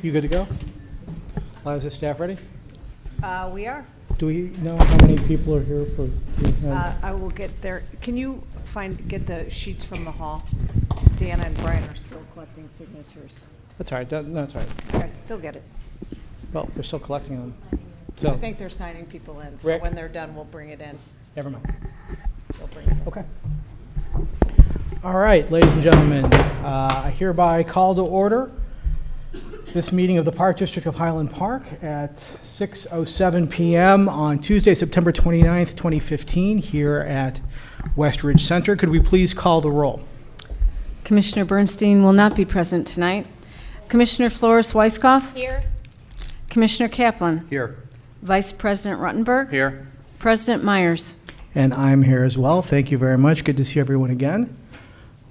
You good to go? Is the staff ready? We are. Do we know how many people are here for? I will get there. Can you get the sheets from the hall? Deanna and Brian are still collecting signatures. That's all right. No, that's all right. Okay, they'll get it. Well, they're still collecting them. I So, think they're signing people in, so Rick? when they're done, we'll bring it in. never mind. They'll bring it in. Okay. All right, ladies and gentlemen, I hereby call to order this meeting of the Park District of Highland Park at 6:07 p.m. on Tuesday, September 29th, 2015, here at West Ridge Center. Could we please call the roll? Commissioner Bernstein will not be present tonight. Commissioner Flores-Weiskopf? Here. Commissioner Kaplan? Here. Vice President Ruttenberg? Here. President Myers? And I'm here as well. Thank you very much. Good to see everyone again.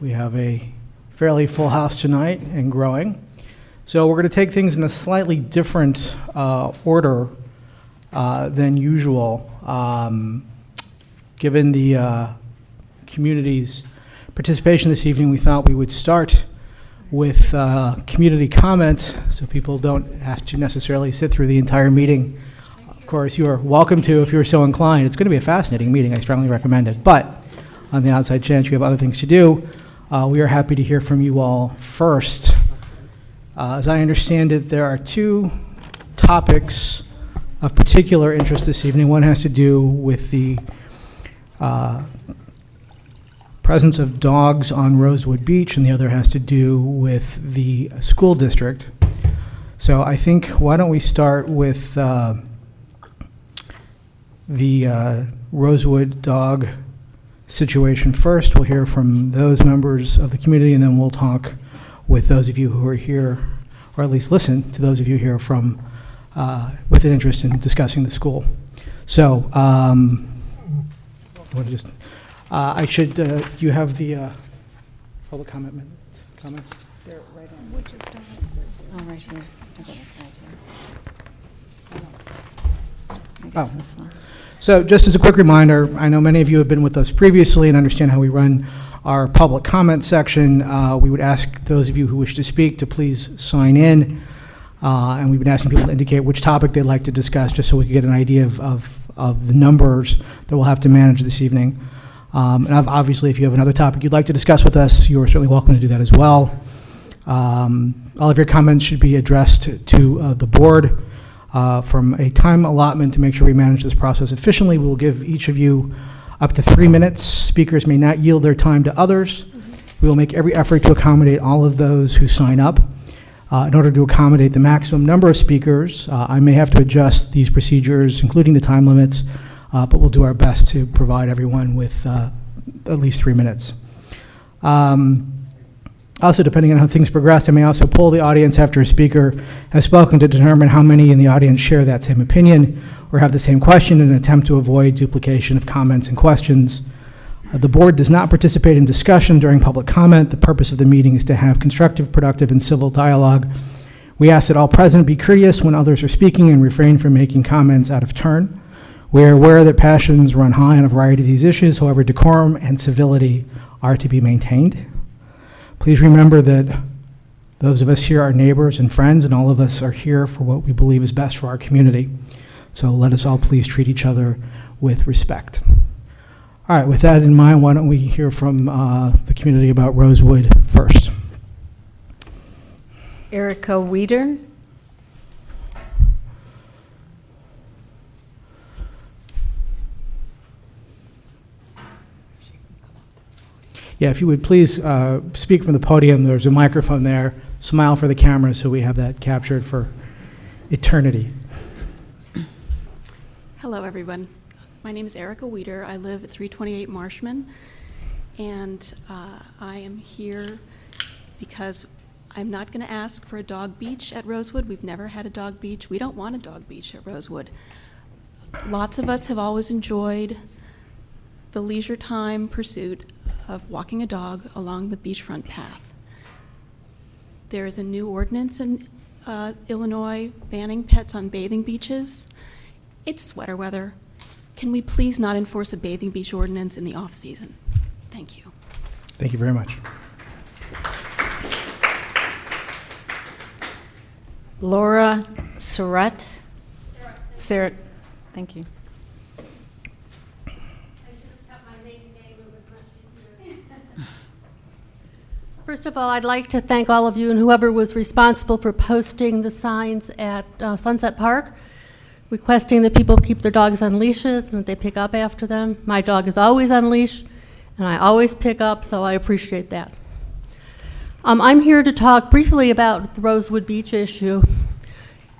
We have a fairly full house tonight and growing. So we're going to take things in a slightly different order than usual. Given the community's participation this evening, we thought we would start with community comment so people don't have to necessarily sit through the entire meeting. Of course, you are welcome to if you're so inclined. It's going to be a fascinating meeting. I strongly recommend it. But on the outside chance you have other things to do, we are happy to hear from you all first. As I understand it, there are two topics of particular interest this evening. One has to do with the presence of dogs on Rosewood Beach, and the other has to do with the school district. So I think, why don't we start with the Rosewood dog situation first. We'll hear from those members of the community, and then we'll talk with those of you who are here, or at least listen to those of you here from with an interest in discussing the school. So, I should. You have the public comments. They're right on. Oh, right here. I got it right here. I guess Oh. this one. So just as a quick reminder, I know many of you have been with us previously and understand how we run our public comment section. We would ask those of you who wish to speak to please sign in. And we've been asking people to indicate which topic they'd like to discuss, just so we can get an idea of the numbers that we'll have to manage this evening. And obviously, if you have another topic you'd like to discuss with us, you are certainly welcome to do that as well. All of your comments should be addressed to the board. From a time allotment to make sure we manage this process efficiently, we will give each of you up to 3 minutes. Speakers may not yield their time to others. We will make every effort to accommodate all of those who sign up. In order to accommodate the maximum number of speakers, I may have to adjust these procedures, including the time limits, but we'll do our best to provide everyone with at least 3 minutes. Also, depending on how things progress, I may also poll the audience after a speaker has spoken to determine how many in the audience share that same opinion or have the same question in an attempt to avoid duplication of comments and questions. The board does not participate in discussion during public comment. The purpose of the meeting is to have constructive, productive, and civil dialogue. We ask that all present be courteous when others are speaking and refrain from making comments out of turn. We are aware that passions run high on a variety of these issues. However, decorum and civility are to be maintained. Please remember that those of us here are neighbors and friends, and all of us are here for what we believe is best for our community. So let us all please treat each other with respect. All right, with that in mind, why don't we hear from the community about Rosewood first? Erica Weider? Yeah, if you would please speak from the podium. There's a microphone there. Smile for the camera so we have that captured for eternity. Hello, everyone. My name is Erica Weider. I live at 328 Marshman, and I am here because I'm not going to ask for a dog beach at Rosewood. We've never had a dog beach. We don't want a dog beach at Rosewood. Lots of us have always enjoyed the leisure time pursuit of walking a dog along the beachfront path. There is a new ordinance in Illinois banning pets on bathing beaches. It's sweater weather. Can we please not enforce a bathing beach ordinance in the off-season? Thank you. Thank you very much. Laura Surratt. Sarah, thank you. First of all, I'd like to thank all of you and whoever was responsible for posting the signs at Sunset Park, requesting that people keep their dogs on leashes and that they pick up after them. My dog is always on leash, and I always pick up, so I appreciate that. I'm here to talk briefly about the Rosewood Beach issue,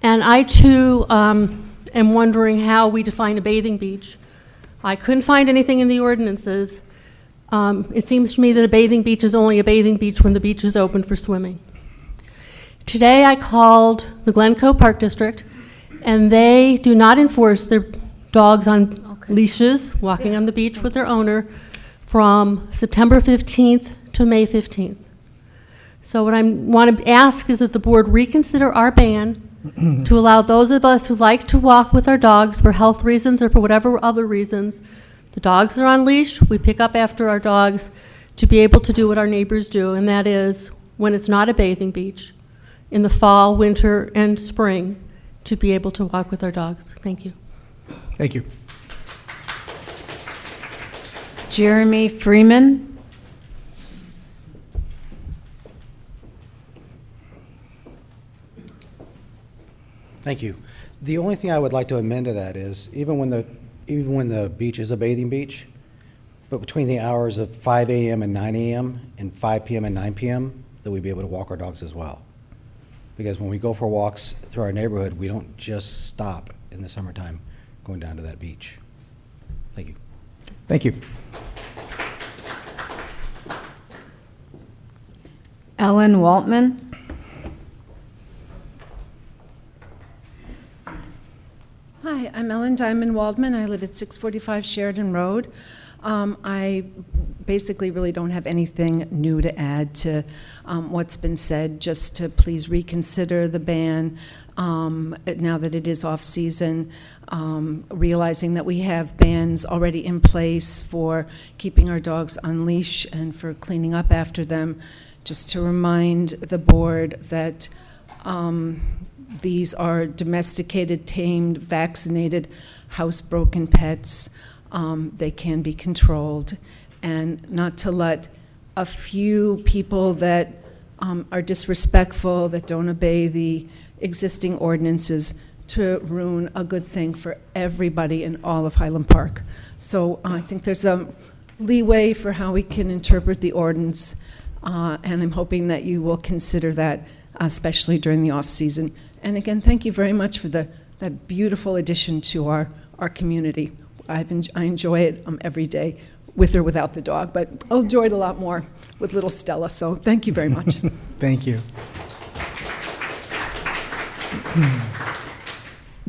and I too am wondering how we define a bathing beach. I couldn't find anything in the ordinances. It seems to me that a bathing beach is only a bathing beach when the beach is open for swimming. Today I called the Glencoe Park District, and they do not enforce their dogs on leashes, walking on the beach with their owner, from September 15th to May 15th. So what I want to ask is that the board reconsider our ban to allow those of us who like to walk with our dogs for health reasons or for whatever other reasons. The dogs are on leash, we pick up after our dogs, to be able to do what our neighbors do, and that is, when it's not a bathing beach, in the fall, winter, and spring, to be able to walk with our dogs. Thank you. Thank you. Jeremy Freeman. Thank you. The only thing I would like to amend to that is, even when the beach is a bathing beach, but between the hours of 5 a.m. and 9 a.m. and 5 p.m. and 9 p.m., that we be able to walk our dogs as well. Because when we go for walks through our neighborhood, we don't just stop in the summertime going down to that beach. Thank you. Thank you. Ellen Waltman. Hi, I'm Ellen Diamond Waldman. I live at 645 Sheridan Road. I basically really don't have anything new to add to what's been said, just to please reconsider the ban now that it is off-season, realizing that we have bans already in place for keeping our dogs on leash and for cleaning up after them. Just to remind the board that these are domesticated, tamed, vaccinated, housebroken pets. They can be controlled, and not to let a few people that are disrespectful, that don't obey the existing ordinances, to ruin a good thing for everybody in all of Highland Park. So I think there's a leeway for how we can interpret the ordinance, and I'm hoping that you will consider that, especially during the off-season. And again, thank you very much for that beautiful addition to our community. I enjoy it every day, with or without the dog, but I'll enjoy it a lot more with little Stella, so thank you very much. Thank you.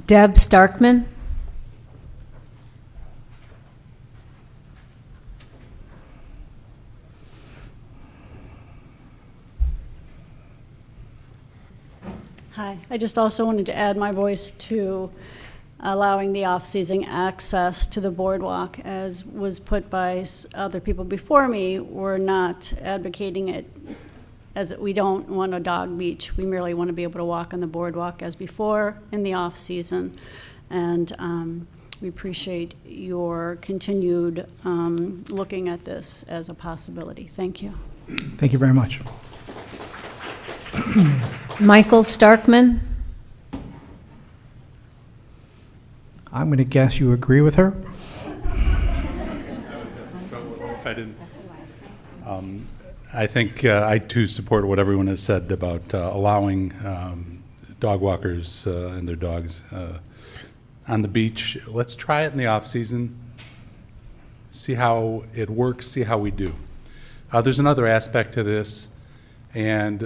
Deb Starkman. Hi, I just also wanted to add my voice to allowing the off-season access to the boardwalk, as was put by other people before me. We're not advocating it as we don't want a dog beach. We merely want to be able to walk on the boardwalk as before in the off-season. And we appreciate your continued looking at this as a possibility. Thank you. Thank you very much. Michael Starkman. I'm going to guess you agree with her. If I didn't. I think I too support what everyone has said about allowing dog walkers and their dogs on the beach. Let's try it in the off season, see how it works, see how we do. There's another aspect to this, and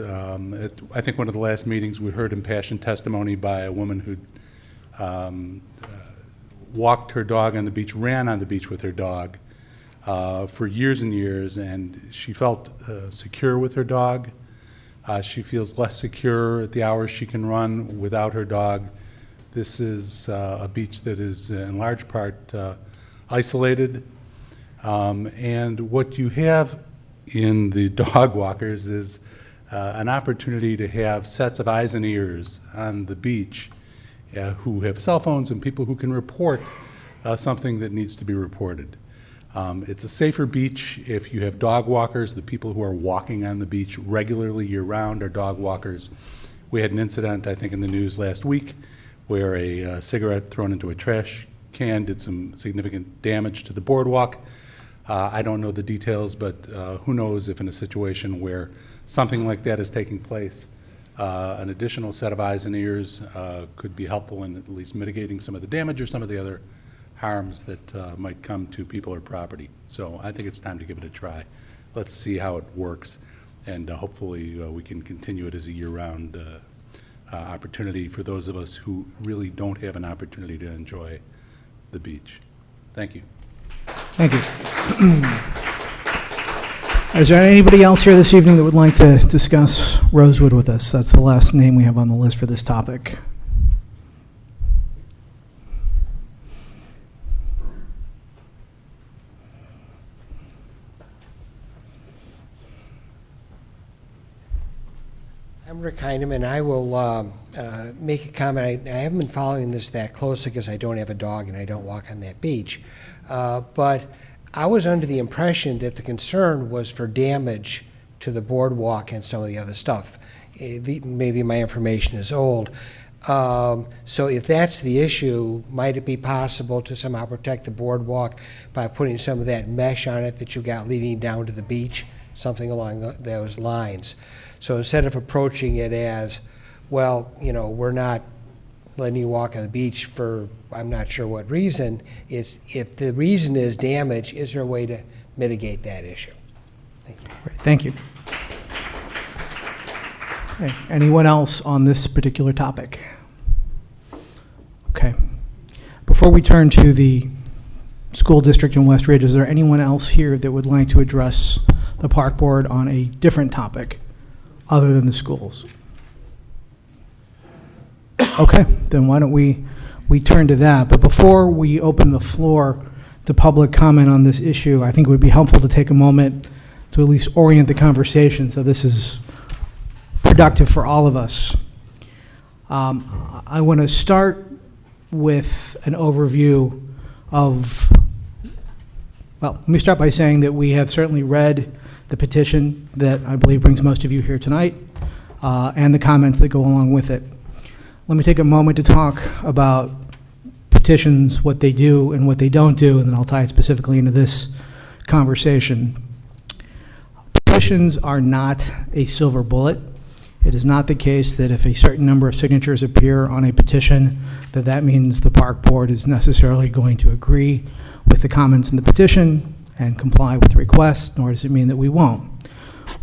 I think one of the last meetings we heard impassioned testimony by a woman who walked her dog on the beach, ran on the beach with her dog for years and years, and she felt secure with her dog. She feels less secure at the hours she can run without her dog. This is a beach that is in large part isolated, and what you have in the dog walkers is an opportunity to have sets of eyes and ears on the beach who have cell phones and people who can report something that needs to be reported. It's a safer beach if you have dog walkers. The people who are walking on the beach regularly year-round are dog walkers. We had an incident, I think, in the news last week where a cigarette thrown into a trash can did some significant damage to the boardwalk. I don't know the details, but who knows if in a situation where something like that is taking place, an additional set of eyes and ears could be helpful in at least mitigating some of the damage or some of the other harms that might come to people or property. So I think it's time to give it a try. Let's see how it works, and hopefully we can continue it as a year-round opportunity for those of us who really don't have an opportunity to enjoy the beach. Thank you. Thank you. Is there anybody else here this evening that would like to discuss Rosewood with us? That's the last name we have on the list for this topic. I'm Rick Heineman. I will make a comment. I haven't been following this that closely because I don't have a dog and I don't walk on that beach. But I was under the impression that the concern was for damage to the boardwalk and some of the other stuff. Maybe my information is old. So if that's the issue, might it be possible to somehow protect the boardwalk by putting some of that mesh on it that you got leading down to the beach, something along those lines? So instead of approaching it as, well, you know, we're not letting you walk on the beach for I'm not sure what reason, it's if the reason is damage, is there a way to mitigate that issue? Thank you. Great, thank you. Okay, anyone else on this particular topic? Okay. Before we turn to the school district in West Ridge, is there anyone else here that would like to address the park board on a different topic other than the schools? Okay, then why don't we turn to that. But before we open the floor to public comment on this issue, I think it would be helpful to take a moment to at least orient the conversation so this is productive for all of us. I want to start with an overview of, well, let me start by saying that we have certainly read the petition that I believe brings most of you here tonight, and the comments that go along with it. Let me take a moment to talk about petitions, what they do and what they don't do, and then I'll tie it specifically into this conversation. Petitions are not a silver bullet. It is not the case that if a certain number of signatures appear on a petition, that means the park board is necessarily going to agree with the comments in the petition and comply with the request, nor does it mean that we won't.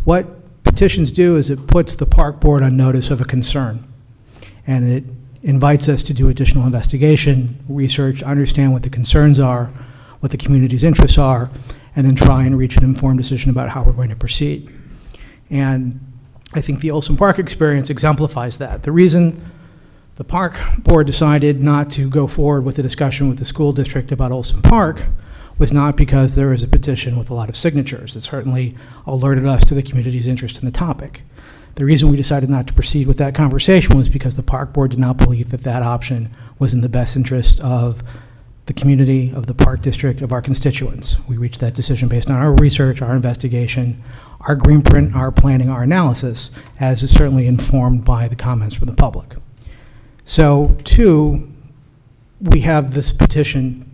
What petitions do is it puts the park board on notice of a concern, and it invites us to do additional investigation, research, understand what the concerns are, what the community's interests are, and then try and reach an informed decision about how we're going to proceed. And I think the Olson Park experience exemplifies that. The reason the park board decided not to go forward with the discussion with the school district about Olson Park was not because there is a petition with a lot of signatures. It certainly alerted us to the community's interest in the topic. The reason we decided not to proceed with that conversation was because the park board did not believe that that option was in the best interest of the community, of the park district, of our constituents. We reached that decision based on our research, our investigation, our green print, our planning, our analysis, as is certainly informed by the comments from the public. So, two, we have this petition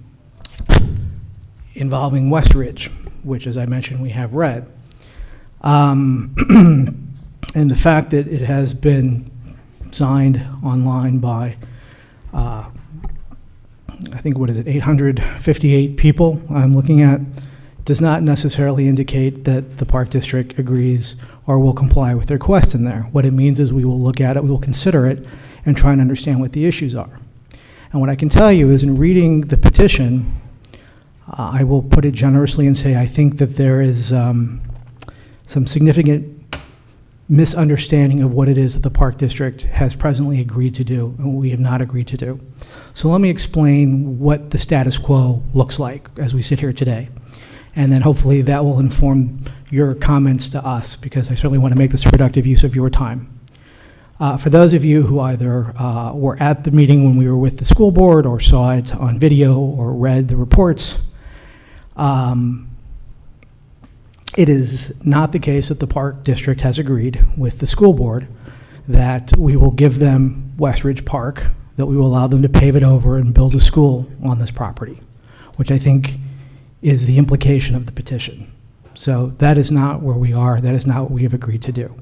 involving West Ridge, which, as I mentioned, we have read. And the fact that it has been signed online by, I think, 858 people I'm looking at, does not necessarily indicate that the Park District agrees or will comply with their request in there. What it means is we will look at it, we will consider it, and try and understand what the issues are. And what I can tell you is in reading the petition, I will put it generously and say I think that there is some significant misunderstanding of what it is that the Park District has presently agreed to do and what we have not agreed to do. So let me explain what the status quo looks like as we sit here today. And then hopefully that will inform your comments to us, because I certainly want to make this a productive use of your time. For those of you who either were at the meeting when we were with the school board, or saw it on video, or read the reports, it is not the case that the Park District has agreed with the school board that we will give them Westridge Park, that we will allow them to pave it over and build a school on this property, which I think is the implication of the petition. So that is not where we are. That is not what we have agreed to do.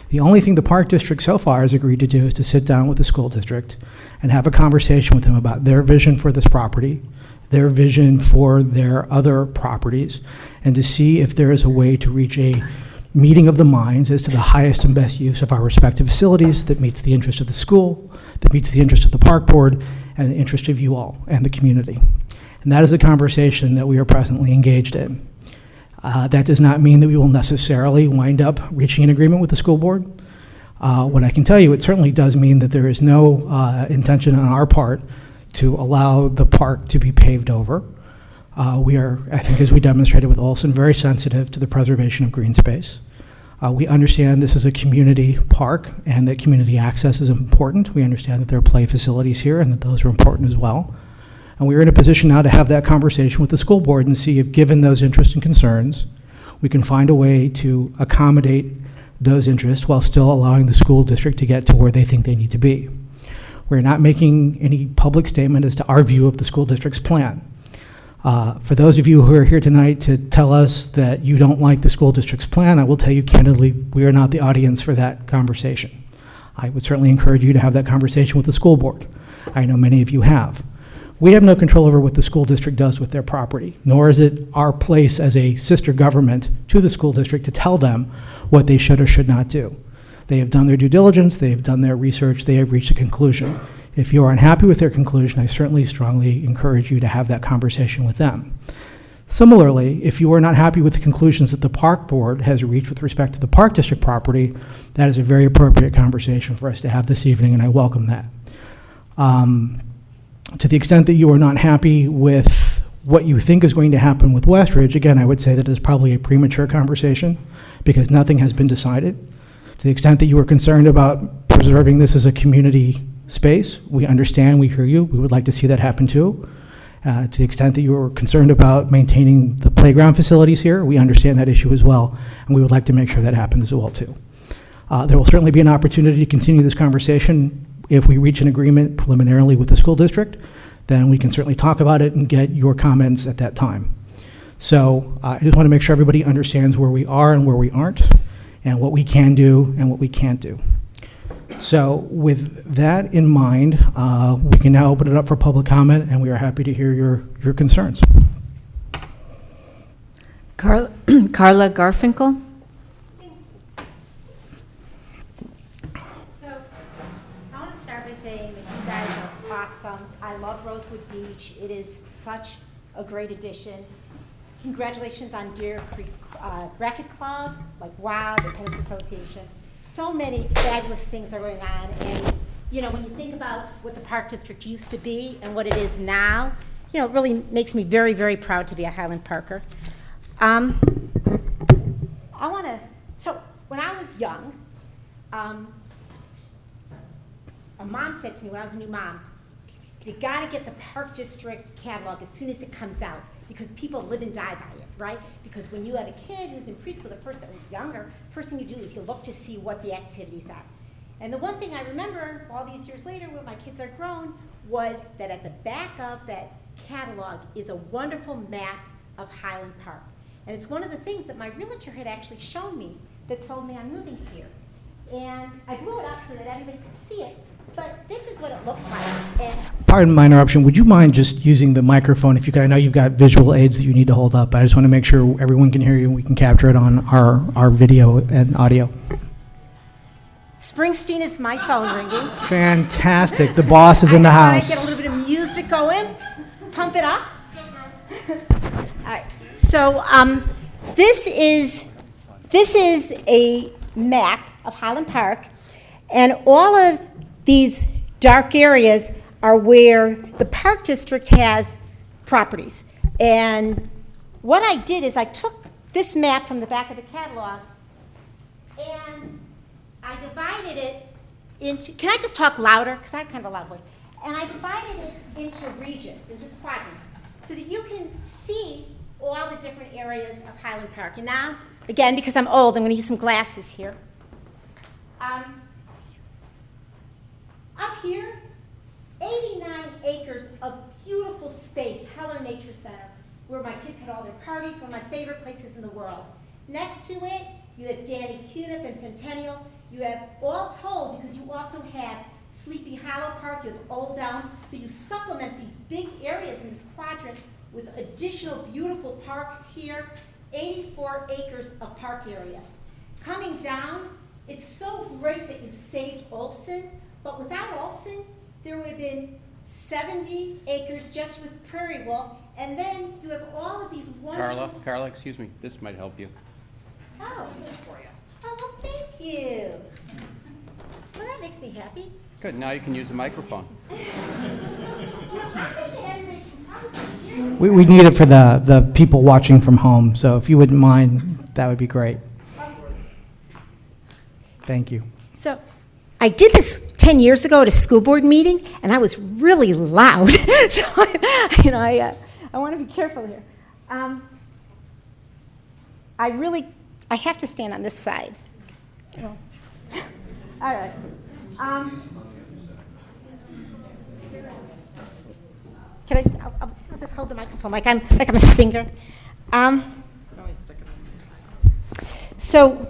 The only thing the Park District so far has agreed to do is to sit down with the school district and have a conversation with them about their vision for this property, their vision for their other properties, and to see if there is a way to reach a meeting of the minds as to the highest and best use of our respective facilities that meets the interest of the school, that meets the interest of the park board, and the interest of you all and the community. And that is a conversation that we are presently engaged in. That does not mean that we will necessarily wind up reaching an agreement with the school board. What I can tell you, it certainly does mean that there is no intention on our part to allow the park to be paved over. We are, I think, as we demonstrated with Olson, very sensitive to the preservation of green space. We understand this is a community park and that community access is important. We understand that there are play facilities here and that those are important as well. And we're in a position now to have that conversation with the school board and see if, given those interests and concerns, we can find a way to accommodate those interests while still allowing the school district to get to where they think they need to be. We're not making any public statement as to our view of the school district's plan. For those of you who are here tonight to tell us that you don't like the school district's plan, I will tell you candidly, we are not the audience for that conversation. I would certainly encourage you to have that conversation with the school board. I know many of you have. We have no control over what the school district does with their property, nor is it our place as a sister government to the school district to tell them what they should or should not do. They have done their due diligence, they have done their research, they have reached a conclusion. If you are unhappy with their conclusion, I certainly strongly encourage you to have that conversation with them. Similarly, if you are not happy with the conclusions that the park board has reached with respect to the Park District property, that is a very appropriate conversation for us to have this evening, and I welcome that. To the extent that you are not happy with what you think is going to happen with Westridge, again, I would say that is probably a premature conversation because nothing has been decided. To the extent that you are concerned about preserving this as a community space, we understand, we hear you, we would like to see that happen too. To the extent that you are concerned about maintaining the playground facilities here, we understand that issue as well, and we would like to make sure that happens as well too. There will certainly be an opportunity to continue this conversation. If we reach an agreement preliminarily with the school district, then we can certainly talk about it and get your comments at that time. So I just want to make sure everybody understands where we are and where we aren't, and what we can do and what we can't do. So with that in mind, we can now open it up for public comment, and we are happy to hear your concerns. Carla Garfinkel? Awesome. I love Rosewood Beach. It is such a great addition. Congratulations on Deer Creek Racquet Club. Like, wow, the Tennis Association. So many fabulous things are going on. And, you know, when you think about what the Park District used to be and what it is now, you know, it really makes me very, very proud to be a Highland Parker. So when I was young, a mom said to me when I was a new mom, you got to get the Park District catalog as soon as it comes out because people live and die by it, right? Because when you have a kid who's in preschool, or younger, first thing you do is you look to see what the activities are. And the one thing I remember all these years later when my kids are grown was that at the back of that catalog is a wonderful map of Highland Park. And it's one of the things that my realtor had actually shown me that sold me on moving here. And I blew it up so that everybody could see it. But this is what it looks like. And Pardon my interruption. Would you mind just using the microphone if you could? I know you've got visual aids that you need to hold up. I just want to make sure everyone can hear you and we can capture it on our video and audio. Springsteen is my phone ringing. Fantastic. The boss is in the I house. thought I'd get a little bit of music going. Pump it up. All right. So this is a map of Highland Park, and all of these dark areas are where the Park District has properties. And what I did is I took this map from the back of the catalog, and I divided it into, can I just talk louder? Because I have kind of a loud voice. And I divided it into regions, into quadrants, so that you can see all the different areas of Highland Park. And now, again, because I'm old, I'm going to use some glasses here. Up here, 89 acres of beautiful space, Heller Nature Center, where my kids had all their parties, one of my favorite places in the world. Next to it, you have Danny Cuniff and Centennial. You have, all told, because you also have Sleepy Hollow Park, you have Old Elm, so you supplement these big areas in this quadrant with additional beautiful parks here, 84 acres of park area. Coming down, it's so great that you saved Olson, but without Olson, there would have been 70 acres just with Prairie Wolf, and then you have all of these wonderful... Carla, excuse me, this might help you. Oh, well, thank you. Well, that makes me happy. Good, now you can use the microphone. I think that everybody can probably hear me. We need it for the people watching from home, so if you wouldn't mind, that would be great. Thank you. So I did this 10 years ago at a school board meeting, and I was really loud. So, I want to be careful here. I have to stand on this side. All right. I'll just hold the microphone like I'm a singer. So,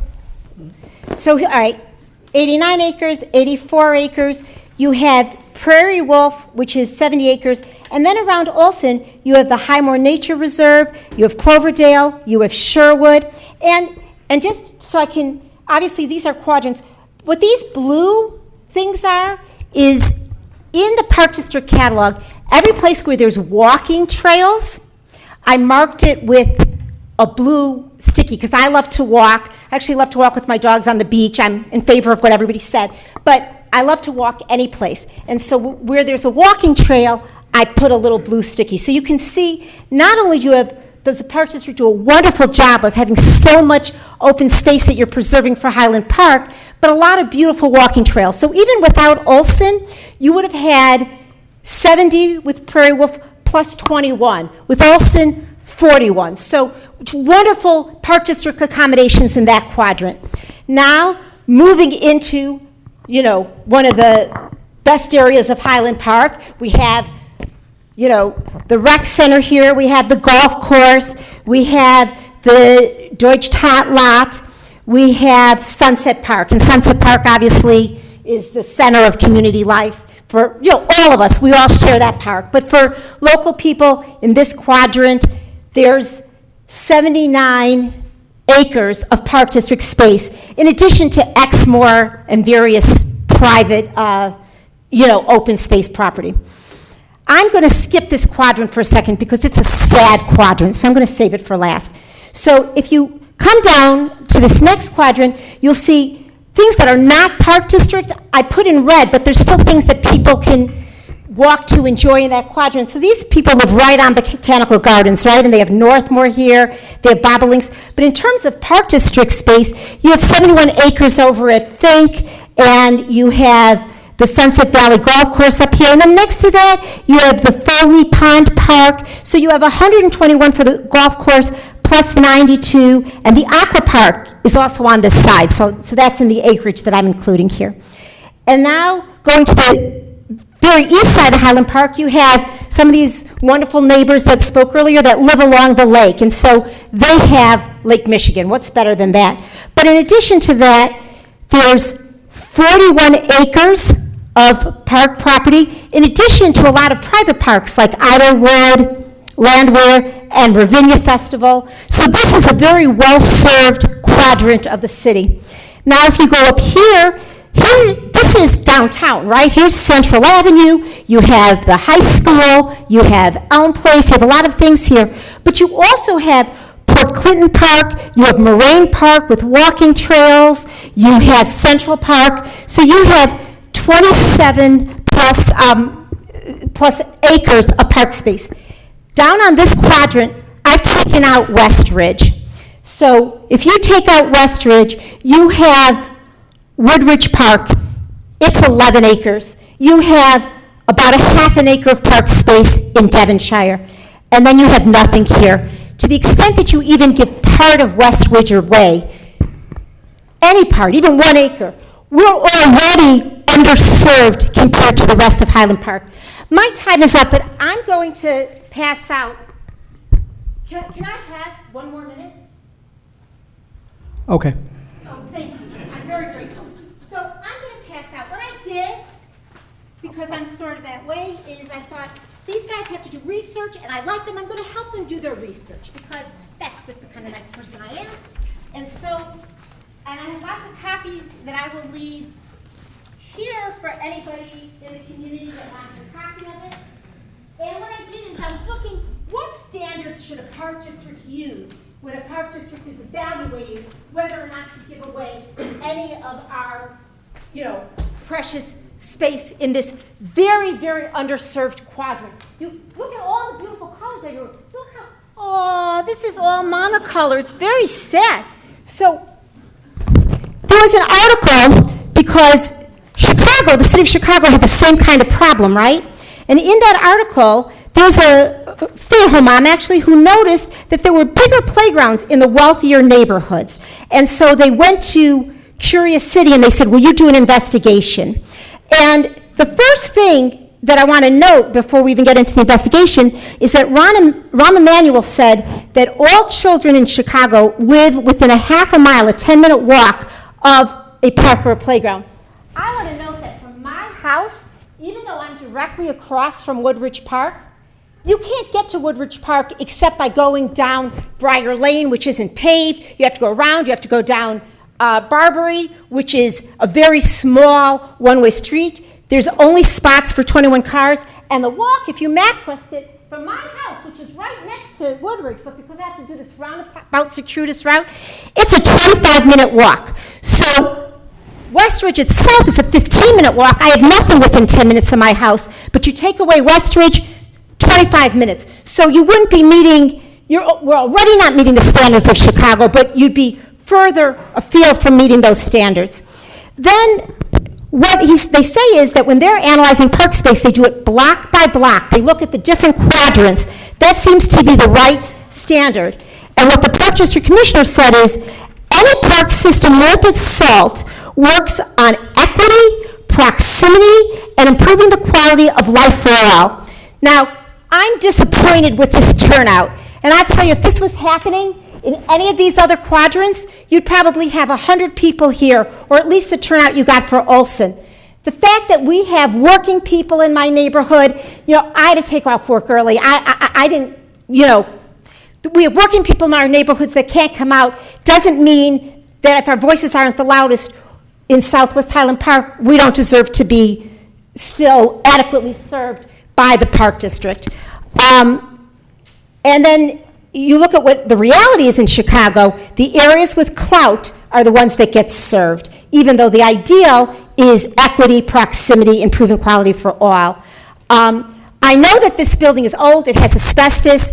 all right, 89 acres, 84 acres. You have Prairie Wolf, which is 70 acres. And then around Olson, you have the Highmore Nature Reserve, you have Cloverdale, you have Sherwood. And just so I can, obviously these are quadrants. What these blue things are is in the Park District catalog, every place where there's walking trails, I marked it with a blue sticky, because I love to walk. I actually love to walk with my dogs on the beach. I'm in favor of what everybody said. But I love to walk any place. And so where there's a walking trail, I put a little blue sticky. So you can see, not only does the Park District do a wonderful job of having so much open space that you're preserving for Highland Park, but a lot of beautiful walking trails. So even without Olson, you would have had 70 with Prairie Wolf plus 21. With Olson, 41. So wonderful Park District accommodations in that quadrant. Now, moving into, one of the best areas of Highland Park, we have, the rec center here, we have the golf course, we have the Deutsch Tot lot, we have Sunset Park. And Sunset Park, obviously, is the center of community life for, all of us. We all share that park. But for local people in this quadrant, there's 79 acres of Park District space, in addition to Exmoor and various private, open space property. I'm going to skip this quadrant for a second because it's a sad quadrant, so I'm going to save it for last. So if you come down to this next quadrant, you'll see things that are not Park District. I put in red, but there's still things that people can walk to enjoy in that quadrant. So these people live right on Botanical Gardens, right? And they have Northmore here, they have Bobolinks. But in terms of Park District space, you have 71 acres over at Fink, and you have the Sunset Valley Golf Course up here. And then next to that, you have the Foley Pond Park. So you have 121 for the golf course, plus 92. And the Aqua Park is also on this side. So that's in the acreage that I'm including here. And now, going to the very east side of Highland Park, you have some of these wonderful neighbors that spoke earlier that live along the lake. And so they have Lake Michigan. What's better than that? But in addition to that, there's 41 acres of park property, in addition to a lot of private parks like Idlewood, Landwehr, and Ravinia Festival. So this is a very well-served quadrant of the city. Now, if you go up here, this is downtown, right? Here's Central Avenue, you have the high school, you have Elm Place, you have a lot of things here, but you also have Port Clinton Park, you have Moraine Park with walking trails, you have Central Park, so you have 27 plus acres of park space. Down on this quadrant, I've taken out West Ridge. So if you take out Westridge, you have Woodridge Park. It's 11 acres. You have about a half an acre of park space in Devonshire. And then you have nothing here. To the extent that you even give part of Westridge away, any part, even 1 acre, we're already underserved compared to the rest of Highland Park. My time is up, but I'm going to pass out. Can I have 1 more minute? Okay. Oh, thank you. I'm very grateful. So I'm going to pass out. What I did, because I'm sort of that way, is I thought, these guys have to do research, and I like them. I'm going to help them do their research, because that's just the kind of nice person I am. And so, and I have lots of copies that I will leave here for anybody in the community that wants a copy of it. And what I did is I was looking, what standards should a park district use when a park district is evaluating whether or not to give away any of our, precious space in this very, very underserved quadrant. You look at all the beautiful colors that are. Look how, oh, this is all monocolor. It's very sad. So there was an article because Chicago, the city of Chicago, had the same kind of problem, right? And in that article, there's a stay-at-home mom, actually, who noticed that there were bigger playgrounds in the wealthier neighborhoods. And so they went to Curious City and they said, will you do an investigation? And the first thing that I want to note before we even get into the investigation is that Rahm Emanuel said that all children in Chicago live within a half a mile, a 10-minute walk of a park or a playground. I want to note that from my house, even though I'm directly across from Woodridge Park, you can't get to Woodridge Park except by going down Briar Lane, which isn't paved. You have to go around. You have to go down Barbary, which is a very small one-way street. There's only spots for 21 cars. And the walk, if you MapQuest it, from my house, which is right next to Woodridge, but because I have to do this roundabout circuitous route, it's a 25-minute walk. So Westridge itself is a 15-minute walk. I have nothing within 10 minutes of my house. But you take away Westridge, 25 minutes. So you wouldn't be meeting, we're already not meeting the standards of Chicago, but you'd be further afield from meeting those standards. Then what they say is that when they're analyzing park space, they do it block by block. They look at the different quadrants. That seems to be the right standard. And what the Park District Commissioner said is, any park system worth its salt works on equity, proximity, and improving the quality of life for all. Now, I'm disappointed with this turnout. And I'll tell you, if this was happening in any of these other quadrants, you'd probably have 100 people here, or at least the turnout you got for Olson. The fact that we have working people in my neighborhood, I had to take off work early. I didn't, we have working people in our neighborhoods that can't come out, doesn't mean that if our voices aren't the loudest in Southwest Highland Park, we don't deserve to be still adequately served by the Park District. And then you look at what the reality is in Chicago, the areas with clout are the ones that get served, even though the ideal is equity, proximity, improving quality for all. I know that this building is old, it has asbestos.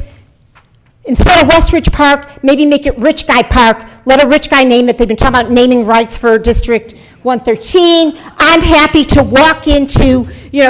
Instead of Westridge Park, maybe make it Rich Guy Park, let a rich guy name it. They've been talking about naming rights for District 113. I'm happy to walk into,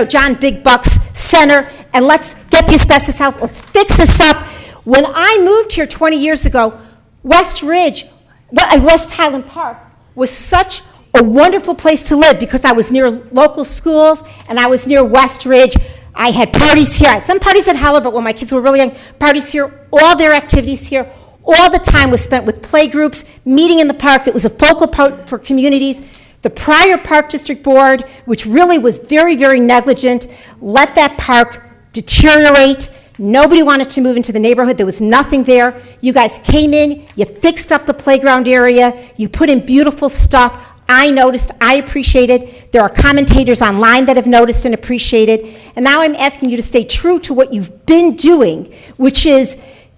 John Big Buck's center, and let's get the asbestos out, let's fix this up. When I moved here 20 years ago, West Highland Park was such a wonderful place to live because I was near local schools and I was near Westridge. I had parties here. I had some parties at Heller, but when my kids were really young, parties here, all their activities here. All the time was spent with play groups, meeting in the park. It was a focal point for communities. The prior Park District Board, which really was very, very negligent, let that park deteriorate. Nobody wanted to move into the neighborhood. There was nothing there. You guys came in, you fixed up the playground area, you put in beautiful stuff. I noticed, I appreciated. There are commentators online that have noticed and appreciated. And now I'm asking you to stay true to what you've been doing, which is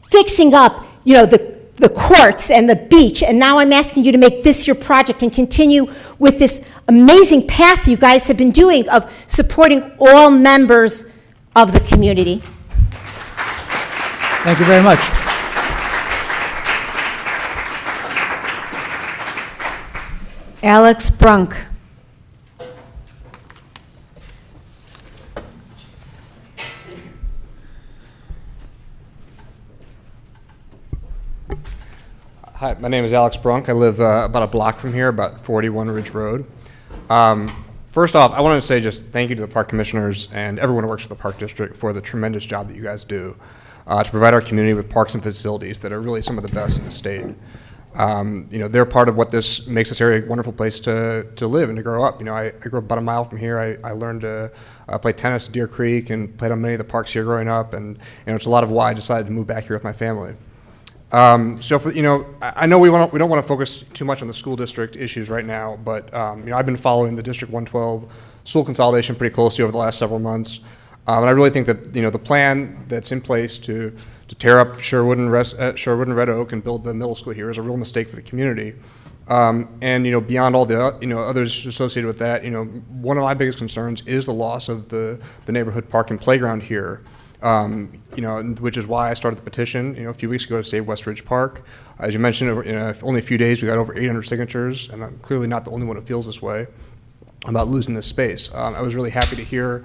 fixing up, the courts and the beach. And now I'm asking you to make this your project and continue with this amazing path you guys have been doing of supporting all members of the community. Thank you very much. Alex Brunk. Hi, my name is Alex Brunk. I live about a block from here, about 41 Ridge Road. First off, I wanted to say just thank you to the park commissioners and everyone who works for the Park District for the tremendous job that you guys do to provide our community with parks and facilities that are really some of the best in the state. They're part of what this makes this area a wonderful place to live and to grow up. I grew up about a mile from here. I learned to play tennis at Deer Creek and played on many of the parks here growing up, and it's a lot of why I decided to move back here with my family. I know we don't want to focus too much on the school district issues right now, but I've been following the District 112 school consolidation pretty closely over the last several months, and I really think that the plan that's in place to tear up Sherwood and Red Oak and build the middle school here is a real mistake for the community. Beyond all the others associated with that, one of my biggest concerns is the loss of the neighborhood park and playground here. Which is why I started the petition, a few weeks ago to save West Ridge Park. As you mentioned, in only a few days, we got over 800 signatures, and I'm clearly not the only one who feels this way about losing this space. I was really happy to hear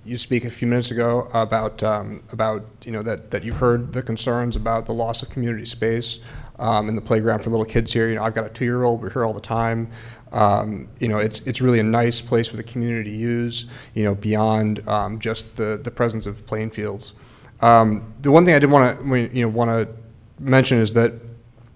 you speak a few minutes ago about that you've heard the concerns about the loss of community space in the playground for little kids here. I've got a 2-year-old. We're here all the time. It's really a nice place for the community to use, beyond just the presence of playing fields. The one thing I did want to mention is that,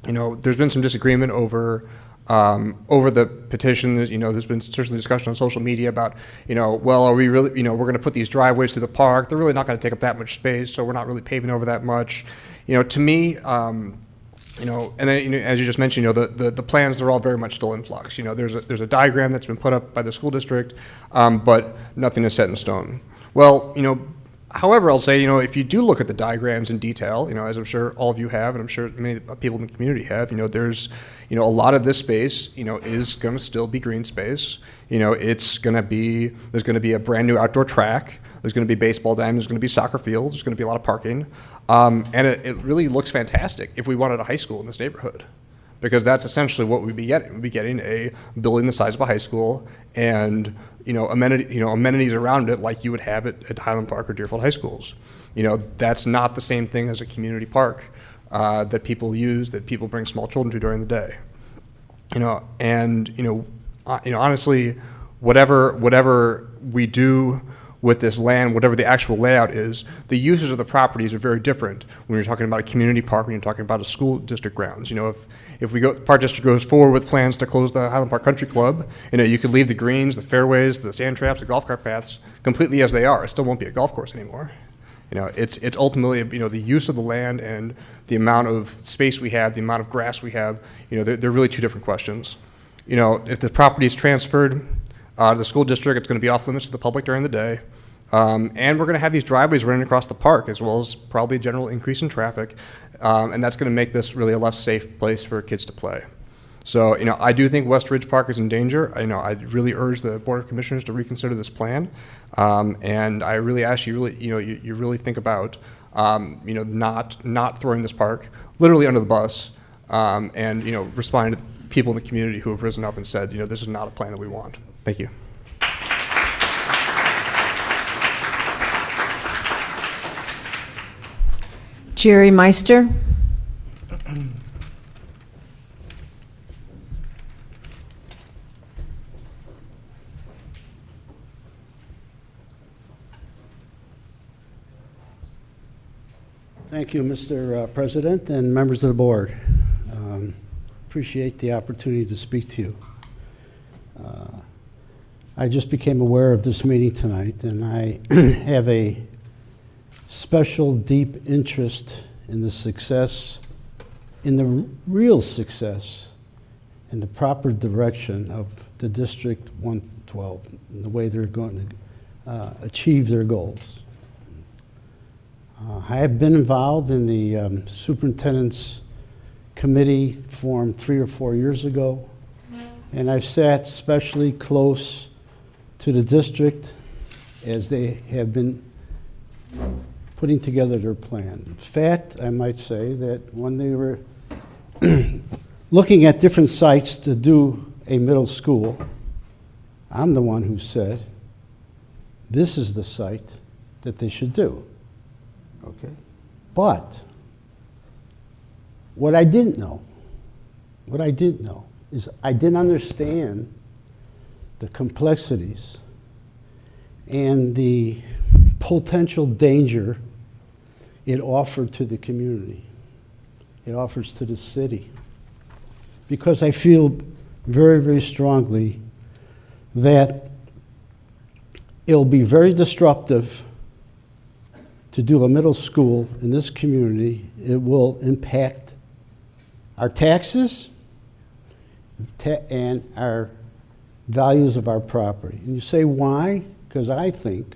there's been some disagreement over the petition. There's been certainly discussion on social media about, well, are we really, we're going to put these driveways through the park. They're really not going to take up that much space, so we're not really paving over that much. To me, and then, as you just mentioned, the plans are all very much still in flux. There's a diagram that's been put up by the school district, but nothing is set in stone. Well, however, I'll say, if you do look at the diagrams in detail, as I'm sure all of you have, and I'm sure many people in the community have, there's, a lot of this space, is going to still be green space. There's going to be a brand new outdoor track. There's going to be baseball diamonds. There's going to be soccer fields. There's going to be a lot of parking. And it really looks fantastic if we wanted a high school in this neighborhood, because that's essentially what we'd be getting. We'd be getting a building the size of a high school and, amenities around it like you would have it at Highland Park or Deerfield High Schools. That's not the same thing as a community park that people use, that people bring small children to during the day. Honestly, whatever we do with this land, whatever the actual layout is, the uses of the properties are very different when you're talking about a community park, when you're talking about a school district grounds. If the Park District goes forward with plans to close the Highland Park Country Club, you could leave the greens, the fairways, the sand traps, the golf cart paths completely as they are. It still won't be a golf course anymore. It's ultimately, the use of the land and the amount of space we have, the amount of grass we have, they're really two different questions. If the property is transferred to the school district, it's going to be off limits to the public during the day. And we're going to have these driveways running across the park, as well as probably a general increase in traffic. And that's going to make this really a less safe place for kids to play. So, I do think West Ridge Park is in danger. I really urge the Board of Commissioners to reconsider this plan. And I really ask you, you really think about, not throwing this park literally under the bus, and, responding to people in the community who have risen up and said, this is not a plan that we want. Thank you. Jerry Meister. Thank you, Mr. President and members of the board. Appreciate the opportunity to speak to you. I just became aware of this meeting tonight, and I have a special, deep interest in the success, in the real success, in the proper direction of the District 112, and the way they're going to achieve their goals. I have been involved in the superintendent's committee formed 3 or 4 years ago, and I've sat especially close to the district as they have been putting together their plan. In fact, I might say that when they were looking at different sites to do a middle school, I'm the one who said, this is the site that they should do. Okay? But what I didn't know is I didn't understand the complexities and the potential danger it offered to the community. It offers to the city. Because I feel very, very strongly that it'll be very disruptive to do a middle school in this community. It will impact our taxes and our values of our property. And you say, why? Because I think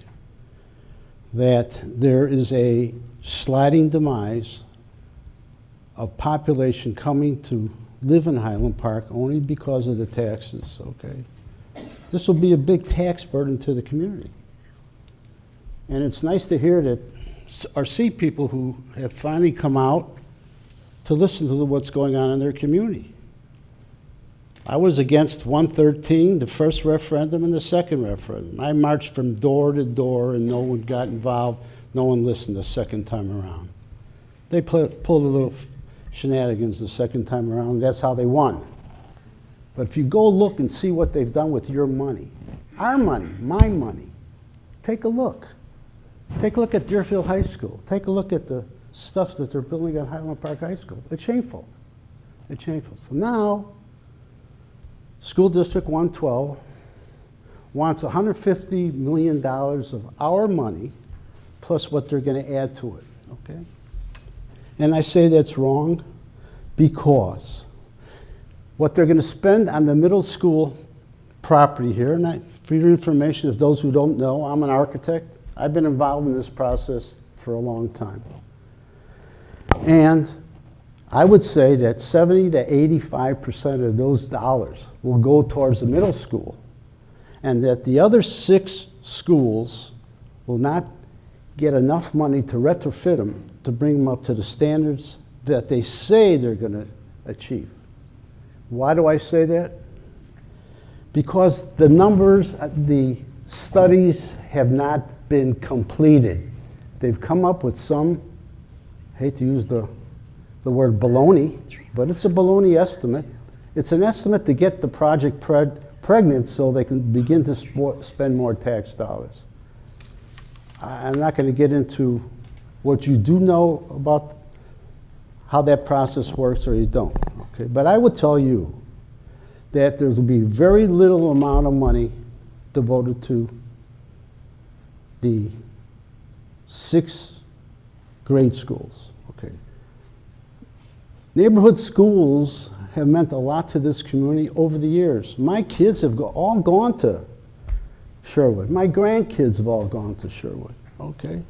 that there is a sliding demise of population coming to live in Highland Park only because of the taxes, okay? This will be a big tax burden to the community. And it's nice to hear that, or see people who have finally come out to listen to what's going on in their community. I was against 113, the first referendum and the second referendum. I marched from door to door and no one got involved. No one listened the second time around. They pulled a little shenanigans the second time around. That's how they won. But if you go look and see what they've done with your money, our money, my money, take a look. Take a look at Deerfield High School. Take a look at the stuff that they're building at Highland Park High School. It's shameful. It's shameful. So now, School District 112 wants $150 million of our money plus what they're going to add to it, okay? And I say that's wrong because what they're going to spend on the middle school property here, and for your information, if those who don't know, I'm an architect. I've been involved in this process for a long time. And I would say that 70 to 85% of those dollars will go towards the middle school, and that the other 6 schools will not get enough money to retrofit them to bring them up to the standards that they say they're going to achieve. Why do I say that? Because the numbers, the studies have not been completed. They've come up with some, I hate to use the word baloney, but it's a baloney estimate. It's an estimate to get the project pregnant so they can begin to spend more tax dollars. I'm not going to get into what you do know about how that process works or you don't. Okay? But I would tell you that there will be very little amount of money devoted to the 6 grade schools. Okay? Neighborhood schools have meant a lot to this community over the years. My kids have all gone to Sherwood. My grandkids have all gone to Sherwood, okay?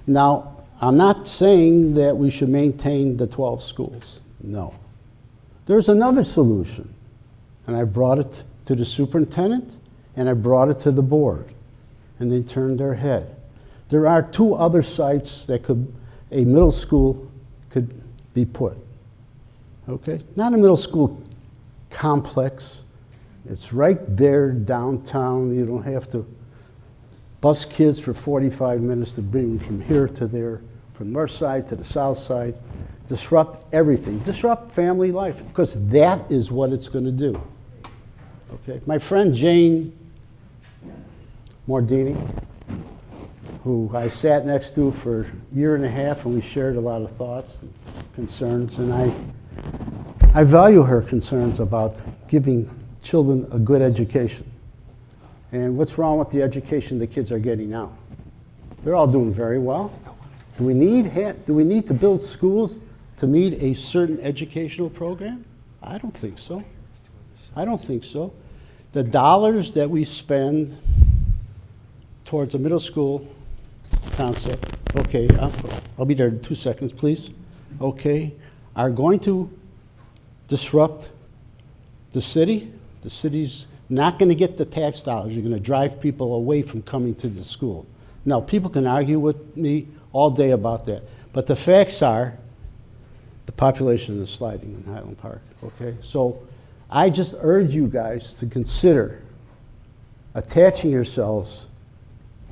Now, I'm not saying that we should maintain the 12 schools, no. There's another solution, and I brought it to the superintendent, and I brought it to the board, and they turned their head. There are 2 other sites that a middle school could be put, okay? Not a middle school complex. It's right there downtown. You don't have to bus kids for 45 minutes to bring them from here to there, from north side to the south side. Disrupt everything. Disrupt family life, because that is what it's going to do. Okay? My friend Jane Mordini, who I sat next to for a year and a half, and we shared a lot of thoughts and concerns, and I value her concerns about giving children a good education. And what's wrong with the education the kids are getting now? They're all doing very well. Do we need to build schools to meet a certain educational program? I don't think so. I don't think so. The dollars that we spend towards a middle school concept, okay, I'll be there in 2 seconds, please, okay, are going to disrupt the city. The city's not going to get the tax dollars. You're going to drive people away from coming to the school. Now, people can argue with me all day about that. But the facts are the population is sliding in Highland Park, okay? So I just urge you guys to consider attaching yourselves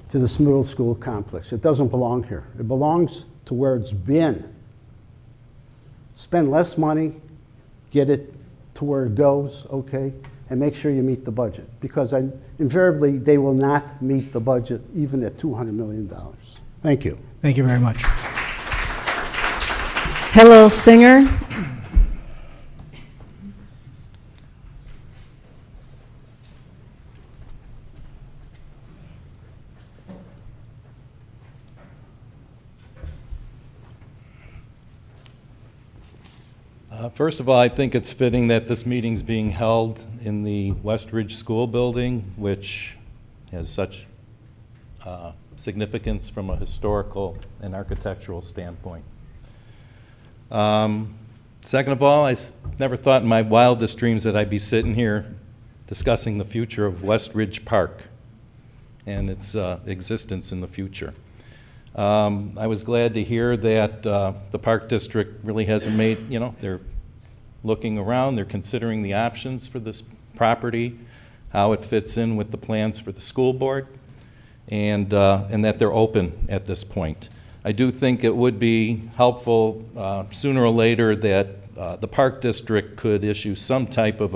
to this middle school complex. It doesn't belong here. It belongs to where it's been. Spend less money, get it to where it goes, okay? And make sure you meet the budget, because invariably they will not meet the budget even at $200 million. Thank you. Thank you very much. Hello, Singer. First of all, I think it's fitting that this meeting's being held in the Westridge School Building, which has such significance from a historical and architectural standpoint. Second of all, never thought in my wildest dreams that I'd be sitting here discussing the future of Westridge Park and its existence in the future. I was glad to hear that the Park District really hasn't made, they're looking around, they're considering the options for this property, how it fits in with the plans for the school board, and that they're open at this point. I do think it would be helpful sooner or later that the Park District could issue some type of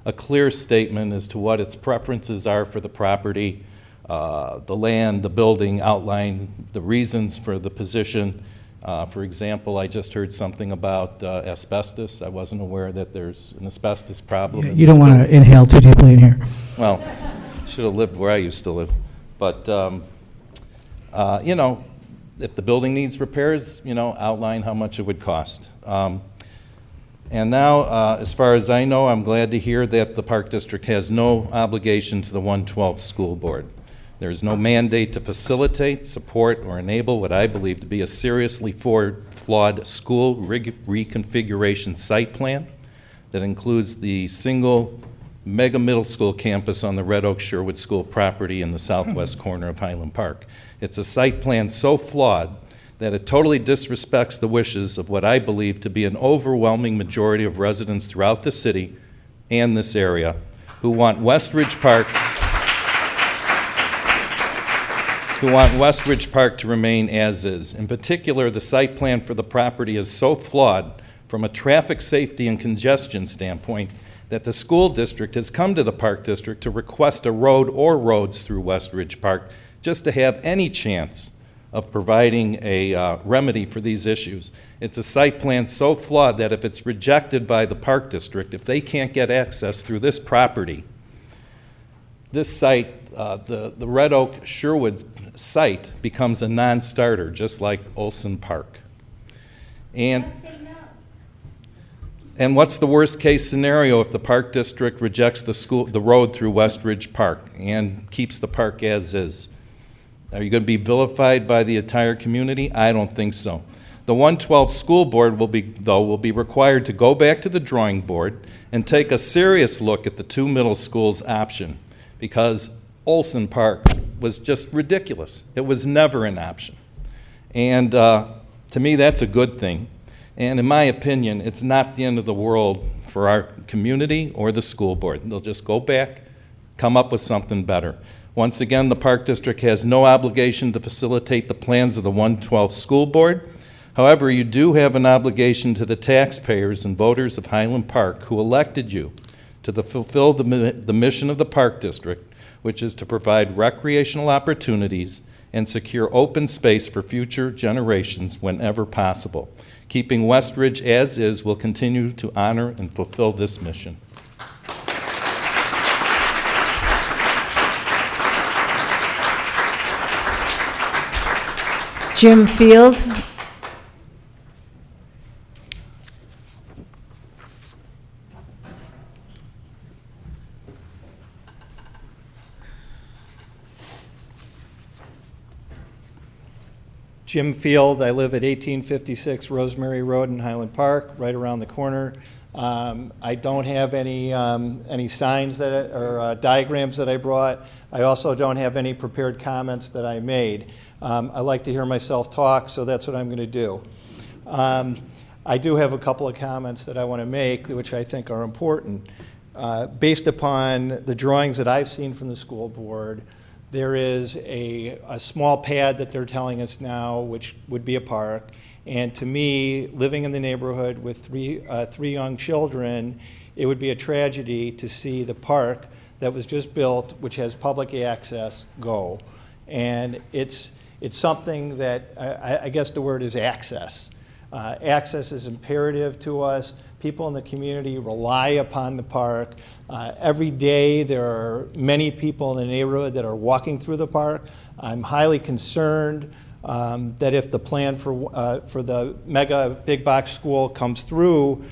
a clear statement as to what its preferences are for the property, the land, the building, outline the reasons for the position. For example, I just heard something about asbestos. I wasn't aware that there's an asbestos problem. You don't want to inhale too deeply in here. Well, should have lived where I used to live. But, if the building needs repairs, outline how much it would cost. And now, as far as I know, I'm glad to hear that the Park District has no obligation to the 112 School Board. There is no mandate to facilitate, support, or enable what I believe to be a seriously flawed school reconfiguration site plan that includes the single mega middle school campus on the Red Oak Sherwood School property in the southwest corner of Highland Park. It's a site plan so flawed that it totally disrespects the wishes of what I believe to be an overwhelming majority of residents throughout the city and this area who want Westridge Park to remain as is. In particular, the site plan for the property is so flawed from a traffic safety and congestion standpoint that the school district has come to the Park District to request a road or roads through Westridge Park just to have any chance of providing a remedy for these issues. It's a site plan so flawed that if it's rejected by the Park District, if they can't get access through this property, this site, the Red Oak Sherwood site, becomes a non-starter, just like Olson Park. And what's the worst case scenario if the Park District rejects the road through Westridge Park and keeps the park as is? Are you going to be vilified by the entire community? I don't think so. The 112 School Board will be required to go back to the drawing board and take a serious look at the two middle schools option, because Olson Park was just ridiculous. It was never an option. And to me, that's a good thing. And in my opinion, it's not the end of the world for our community or the school board. They'll just go back, come up with something better. Once again, the Park District has no obligation to facilitate the plans of the 112 School Board. However, you do have an obligation to the taxpayers and voters of Highland Park who elected you to fulfill the mission of the Park District, which is to provide recreational opportunities and secure open space for future generations whenever possible. Keeping Westridge as is will continue to honor and fulfill this mission. Jim Field. Jim Field. I live at 1856 Rosemary Road in Highland Park, right around the corner. I don't have any signs or diagrams that I brought. I also don't have any prepared comments that I made. I like to hear myself talk, so that's what I'm going to do. I do have a couple of comments that I want to make, which I think are important. Based upon the drawings that I've seen from the school board, there is a small pad that they're telling us now, which would be a park. And to me, living in the neighborhood with three young children, it would be a tragedy to see the park that was just built, which has public access, go. And it's something that, I guess the word is access. Access is imperative to us. People in the community rely upon the park. Every day there are many people in the neighborhood that are walking through the park. I'm highly concerned that if the plan for the mega big box school comes through,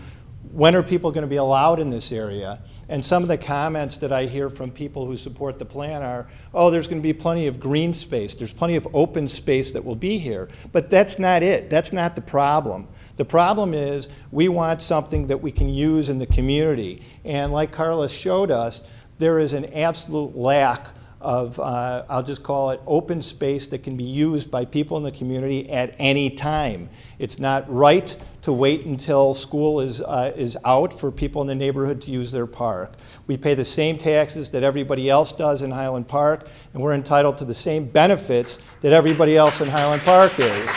when are people going to be allowed in this area? And some of the comments that I hear from people who support the plan are, oh, there's going to be plenty of green space. There's plenty of open space that will be here. But that's not it. That's not the problem. The problem is we want something that we can use in the community. And like Carlos showed us, there is an absolute lack of, I'll just call it open space that can be used by people in the community at any time. It's not right to wait until school is out for people in the neighborhood to use their park. We pay the same taxes that everybody else does in Highland Park, and we're entitled to the same benefits that everybody else in Highland Park is.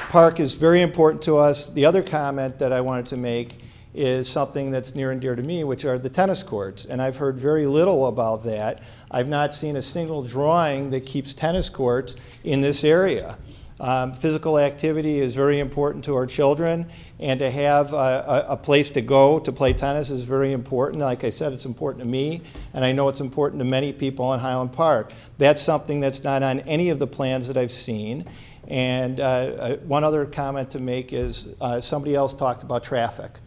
Park is very important to us. The other comment that I wanted to make is something that's near and dear to me, which are the tennis courts. And I've heard very little about that. I've not seen a single drawing that keeps tennis courts in this area. Physical activity is very important to our children, and to have a place to go to play tennis is very important. Like I said, it's important to me, and I know it's important to many people in Highland Park. That's something that's not on any of the plans that I've seen. And one other comment to make is somebody else talked about traffic.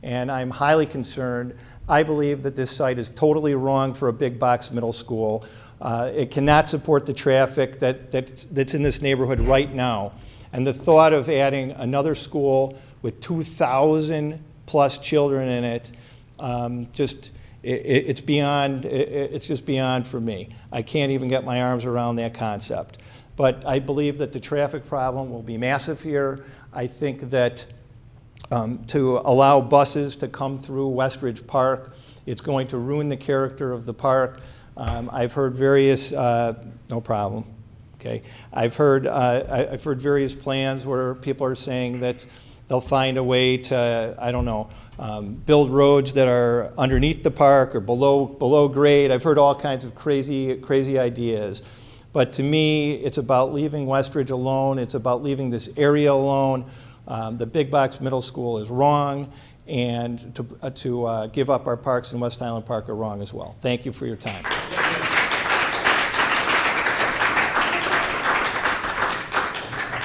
And I'm highly concerned. I believe that this site is totally wrong for a big box middle school. It cannot support the traffic that's in this neighborhood right now. And the thought of adding another school with 2,000 plus children in it, it's just beyond for me. I can't even get my arms around that concept. But I believe that the traffic problem will be massive here. I think that to allow buses to come through Westridge Park, it's going to ruin the character of the park. I've heard various, no problem, okay. I've heard various plans where people are saying that they'll find a way to, I don't know, build roads that are underneath the park or below grade. I've heard all kinds of crazy ideas. But to me, it's about leaving Westridge alone. It's about leaving this area alone. The big box middle school is wrong, and to give up our parks in West Highland Park are wrong as well. Thank you for your time.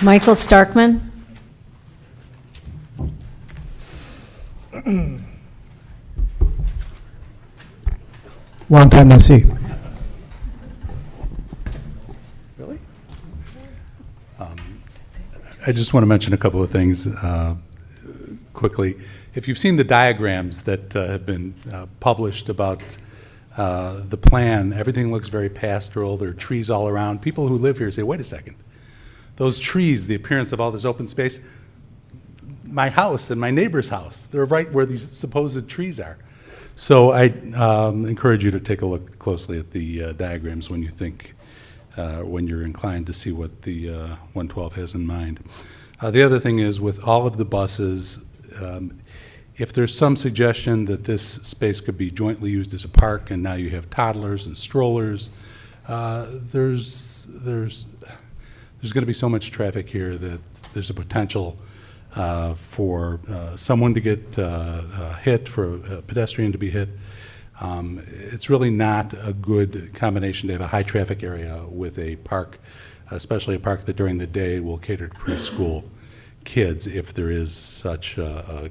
Michael Starkman. Long time no see. Really? I just want to mention a couple of things quickly. If you've seen the diagrams that have been published about the plan, everything looks very pastoral. There are trees all around. People who live here say, wait a second. Those trees, the appearance of all this open space, my house and my neighbor's house, they're right where these supposed trees are. So I encourage you to take a look closely at the diagrams when you think, when you're inclined to see what the 112 has in mind. The other thing is, with all of the buses, if there's some suggestion that this space could be jointly used as a park, and now you have toddlers and strollers, there's going to be so much traffic here that there's a potential for someone to get hit, for a pedestrian to be hit. It's really not a good combination to have a high traffic area with a park, especially a park that during the day will cater to preschool kids if there is such a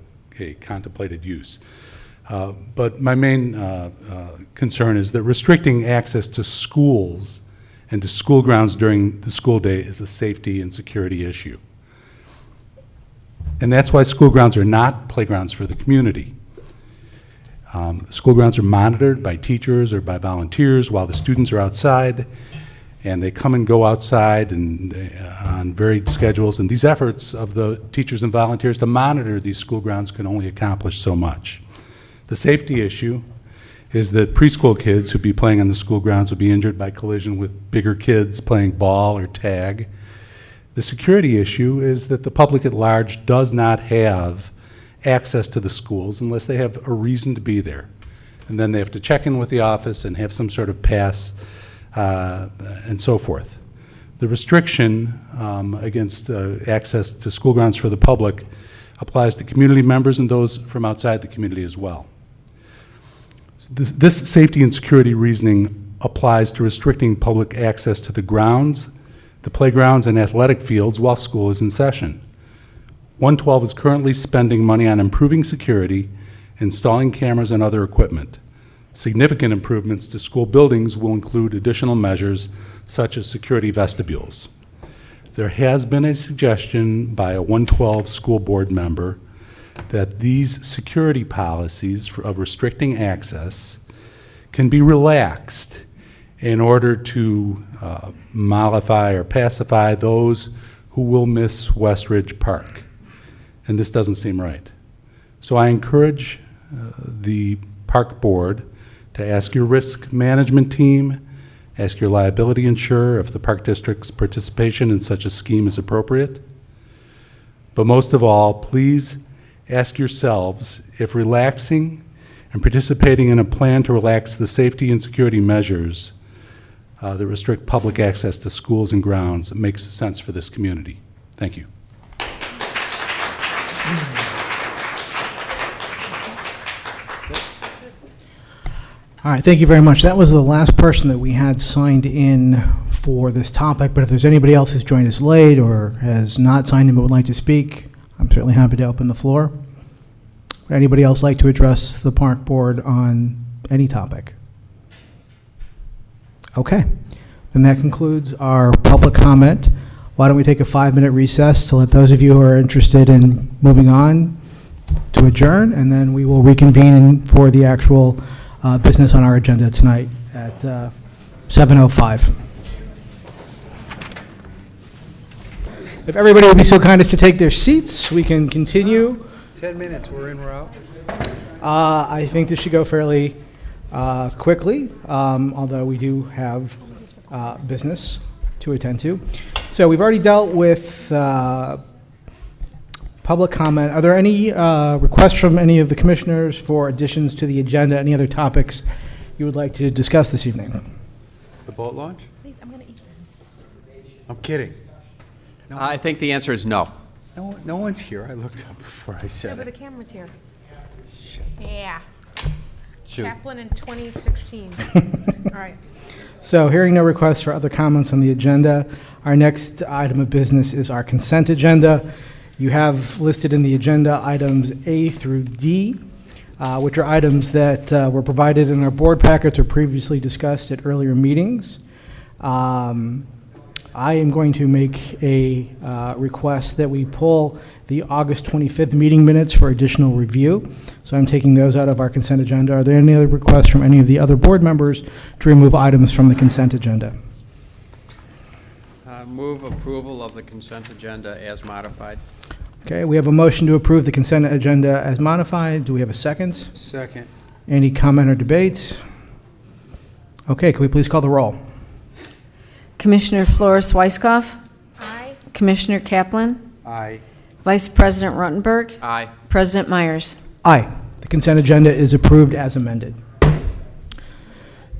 contemplated use. But my main concern is that restricting access to schools and to school grounds during the school day is a safety and security issue. And that's why school grounds are not playgrounds for the community. School grounds are monitored by teachers or by volunteers while the students are outside, and they come and go outside and on varied schedules, and these efforts of the teachers and volunteers to monitor these school grounds can only accomplish so much. The safety issue is that preschool kids who'd be playing on the school grounds would be injured by collision with bigger kids playing ball or tag. The security issue is that the public at large does not have access to the schools unless they have a reason to be there. And then they have to check in with the office and have some sort of pass and so forth. The restriction against access to school grounds for the public applies to community members and those from outside the community as well. This safety and security reasoning applies to restricting public access to the grounds, the playgrounds, and athletic fields while school is in session. 112 is currently spending money on improving security, installing cameras and other equipment. Significant improvements to school buildings will include additional measures such as security vestibules. There has been a suggestion by a 112 school board member that these security policies of restricting access can be relaxed in order to mollify or pacify those who will miss Westridge Park. And this doesn't seem right. So I encourage the park board to ask your risk management team, ask your liability insurer if the park district's participation in such a scheme is appropriate. But most of all, please ask yourselves if relaxing and participating in a plan to relax the safety and security measures that restrict public access to schools and grounds makes sense for this community. Thank you. All right, thank you very much. That was the last person that we had signed in for this topic, but if there's anybody else who's joined us late or has not signed in but would like to speak, I'm certainly happy to open the floor. Would anybody else like to address the park board on any topic? Okay, then that concludes our public comment. Why don't we take a 5-minute recess to let those of you who are interested in moving on to adjourn, and then we will reconvene for the actual business on our agenda tonight at 7:05. If everybody would be so kind as to take their seats, we can continue. 10 minutes, we're in, we're out. I think this should go fairly quickly, although we do have business to attend to. So we've already dealt with public comment. Are there any requests from any of the commissioners for additions to the agenda? Any other topics you would like to discuss this evening? The boat launch? Please, I'm going to eat. I'm kidding. I think the answer is no. No one's here. I looked up before I Yeah, said but the it. camera's here. Yeah. Shoot. Kaplan in 2016. All right. So hearing no requests for other comments on the agenda, our next item of business is our consent agenda. You have listed in the agenda items A through D, which are items that were provided in our board packets or previously discussed at earlier meetings. I am going to make a request that we pull the August 25th meeting minutes for additional review. So I'm taking those out of our consent agenda. Are there any other requests from any of the other board members to remove items from the consent agenda? Move approval of the consent agenda as modified. Okay, we have a motion to approve the consent agenda as modified. Do we have a second? Second. Any comment or debate? Okay, can we please call the roll? Commissioner Flores Weiskopf. Aye. Commissioner Kaplan. Aye. Vice President Ruttenberg. Aye. President Myers. Aye. The consent agenda is approved as amended.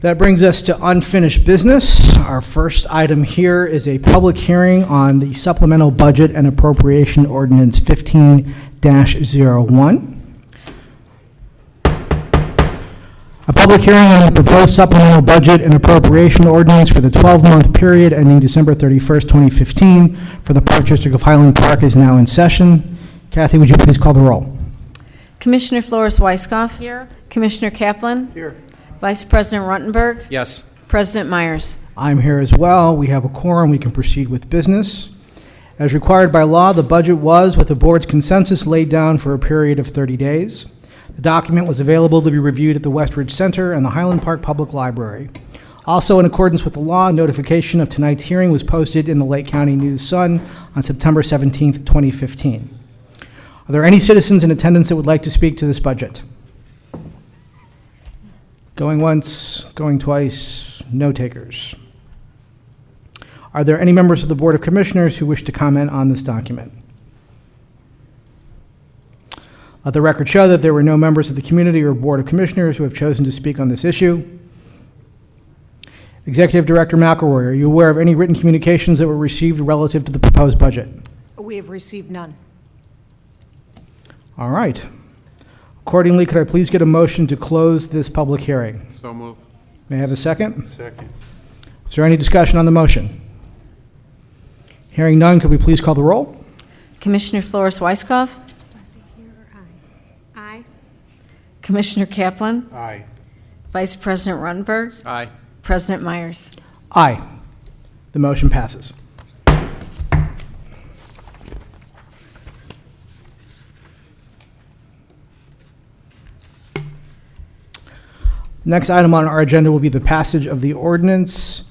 That brings us to unfinished business. Our first item here is a public hearing on the Supplemental Budget and Appropriation Ordinance 15-01. A public hearing on the proposed supplemental budget and appropriation ordinance for the 12-month period ending December 31st, 2015 for the Park District of Highland Park is now in session. Kathy, would you please call the roll? Commissioner Flores Weiskopf. Here. Commissioner Kaplan. Here. Vice President Ruttenberg. Yes. President Myers. I'm here as well. We have a quorum. We can proceed with business. As required by law, the budget was, with the board's consensus, laid down for a period of 30 days. The document was available to be reviewed at the Westridge Center and the Highland Park Public Library. Also, in accordance with the law, notification of tonight's hearing was posted in the Lake County News Sun on September 17th, 2015. Are there any citizens in attendance that would like to speak to this budget? Going once, going twice, no takers. Are there any members of the Board of Commissioners who wish to comment on this document? Let the record show that there were no members of the community or Board of Commissioners who have chosen to speak on this issue. Executive Director McElroy, are you aware of any written communications that were received relative to the proposed budget? We have received none. All right. Accordingly, could I please get a motion to close this public hearing? So move. May I have a second? Second. Is there any discussion on the motion? Hearing none, could we please call the roll? Commissioner Flores Weiskopf, Aye. Commissioner Kaplan, Aye. Vice President Ruttenberg, Aye. President Myers. Aye. The motion passes. Next item on our agenda will be the passage of the ordinance.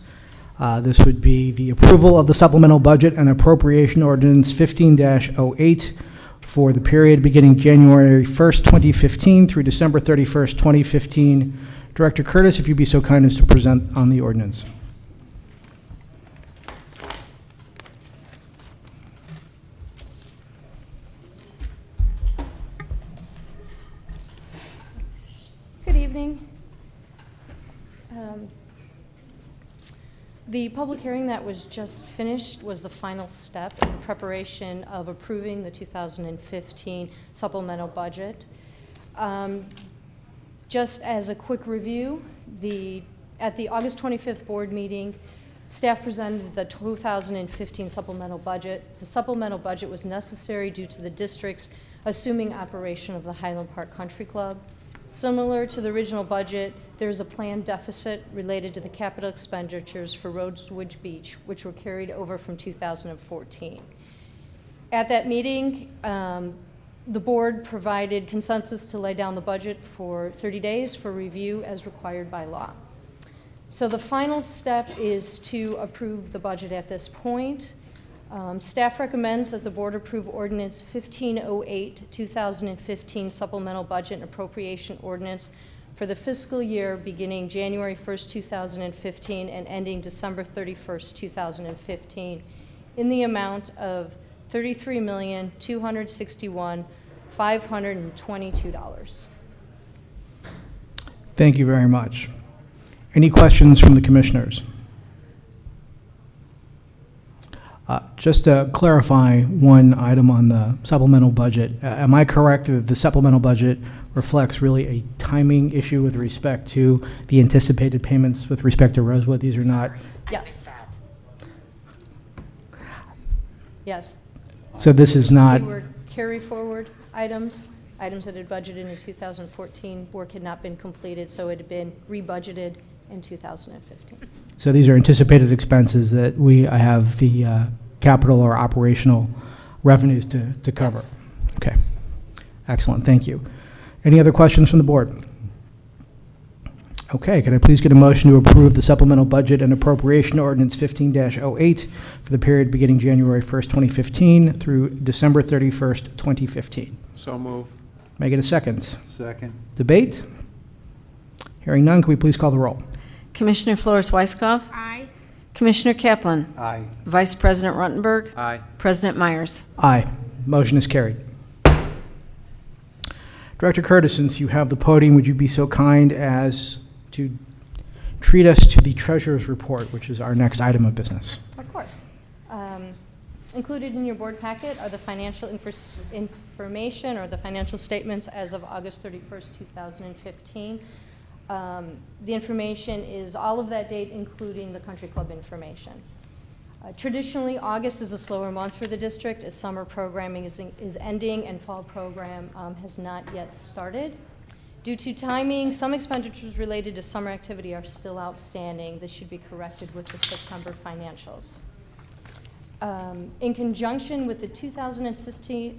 This would be the approval of the supplemental budget and appropriation ordinance 15-08 for the period beginning January 1st, 2015 through December 31st, 2015. Director Curtis, if you'd be so kind as to present on the ordinance. Good evening. The public hearing that was just finished was the final step in preparation of approving the 2015 supplemental budget. Just as a quick review, at the August 25th board meeting, staff presented the 2015 supplemental budget. The supplemental budget was necessary due to the district's assuming operation of the Highland Park Country Club. Similar to the original budget, there's a planned deficit related to the capital expenditures for Rosewood Beach, which were carried over from 2014. At that meeting, the board provided consensus to lay down the budget for 30 days for review as required by law. So the final step is to approve the budget at this point. Staff recommends that the board approve ordinance 1508, 2015 supplemental budget and appropriation ordinance for the fiscal year beginning January 1st, 2015 and ending December 31st, 2015 in the amount of $33,261,522. Thank you very much. Any questions from the commissioners? Just to clarify one item on the supplemental budget, am I correct that the supplemental budget reflects really a timing issue with respect to the anticipated payments with respect to Rosewood? These are not. Yes. Yes. So this is not. They were carry forward items that had budgeted in 2014. Work had not been completed, so it had been rebudgeted in 2015. So these are anticipated expenses that I have the capital or operational revenues to cover. Yes. Okay. Excellent. Thank you. Any other questions from the board? Okay. Could I please get a motion to approve the supplemental budget and appropriation ordinance 15-08 for the period beginning January 1st, 2015 through December 31st, 2015? So move. May I get a second? Second. Debate? Hearing none, can we please call the roll? Commissioner Flores Weiskopf, Aye. Commissioner Kaplan, Aye. Vice President Ruttenberg, Aye. President Myers. Aye. Motion is carried. Director Curtis, since you have the podium, would you be so kind as to treat us to the treasurer's report, which is our next item of business? Of course. Included in your board packet are the financial information or the financial statements as of August 31st, 2015. The information is all of that date, including the country club information. Traditionally, August is a slower month for the district as summer programming is ending and fall program has not yet started. Due to timing, some expenditures related to summer activity are still outstanding. This should be corrected with the September financials. In conjunction with the 2016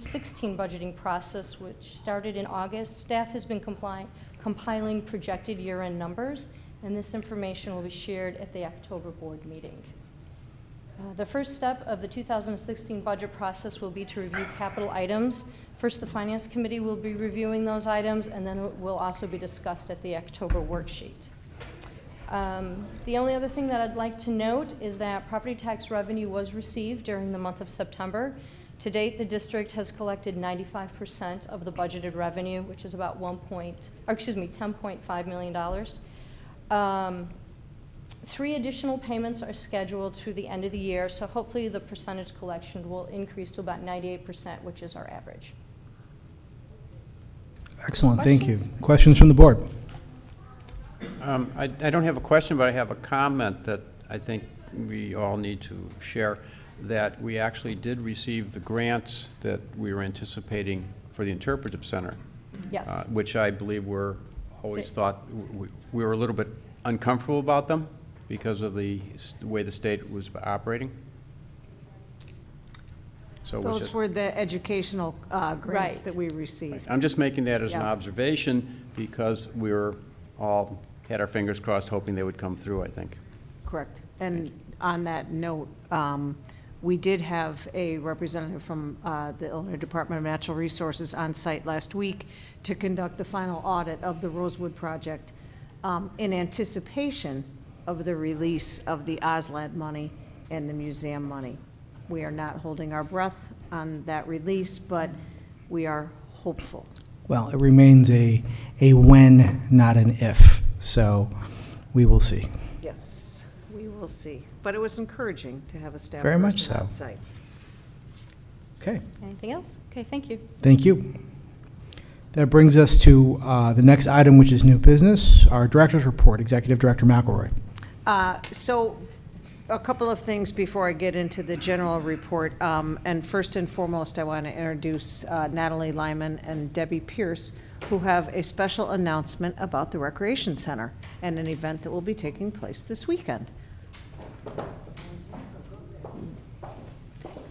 budgeting process, which started in August, staff has been compiling projected year-end numbers and this information will be shared at the October board meeting. The first step of the 2016 budget process will be to review capital items. First, the Finance Committee will be reviewing those items, and then it will also be discussed at the October worksheet. The only other thing that I'd like to note is that property tax revenue was received during the month of September. To date, the district has collected 95% of the budgeted revenue, which is about $10.5 million. 3 additional payments are scheduled through the end of the year, so hopefully the percentage collection will increase to about 98%, which is our average. Excellent, thank you. Questions from the board? I don't have a question, but I have a comment that I think we all need to share, that we actually did receive the grants that we were anticipating for the interpretive center. Yes. Which I believe were always thought, we were a little bit uncomfortable about them because of the way the state was operating. So Those were the educational grants Right. that we received. I'm just making that as an Yeah. observation because we were all had our fingers crossed hoping they would come through, I think. Correct. And on that note, we did have a representative from the Illinois Department of Natural Resources on site last week to conduct the final audit of the Rosewood project in anticipation of the release of the OSLAD money and the museum money. We are not holding our breath on that release, but we are hopeful. Well, it remains a when, not an if, so we will see. Yes, we will see. But it was encouraging to have a staff Very much person on so. site. Okay, Anything else? Okay, thank you. thank you. That brings us to the next item, which is new business, our director's report, Executive Director McElroy. So a couple of things before I get into the general report. And first and foremost, I want to introduce Natalie Lyman and Debbie Pierce, who have a special announcement about the Recreation Center and an event that will be taking place this weekend.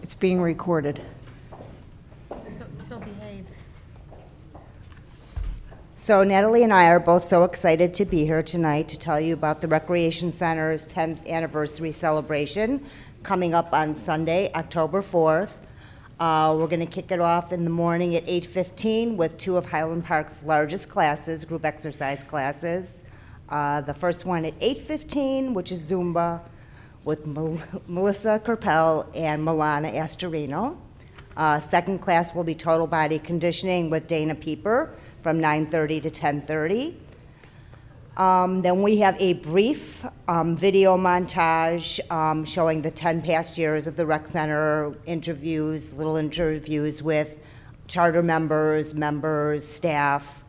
It's being recorded. So behave. So Natalie and I are both so excited to be here tonight to tell you about the Recreation Center's 10th anniversary celebration coming up on Sunday, October 4th. We're going to kick it off in the morning at 8:15 with 2 of Highland Park's largest classes, group exercise classes. The first one at 8:15, which is Zumba, with Melissa Kerpel and Milana Astorino. Second class will be total body conditioning with Dana Pieper from 9:30 to 10:30. Then we have a brief video montage showing the 10 past years of the rec center, interviews, little interviews with charter members, staff,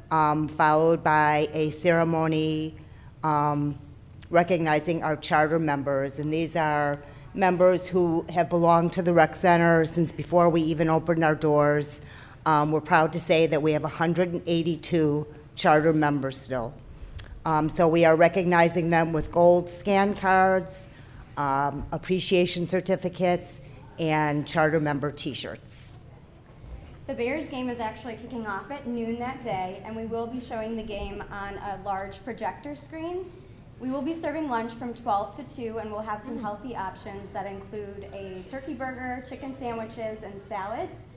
followed by a ceremony recognizing our charter members. And these are members who have belonged to the rec center since before we even opened our doors. We're proud to say that we have 182 charter members still. So we are recognizing them with gold scan cards, appreciation certificates, and charter member T-shirts. The Bears game is actually kicking off at noon that day, and we will be showing the game on a large projector screen. We will be serving lunch from 12 to 2, and we'll have some healthy options that include a turkey burger, chicken sandwiches, and salads.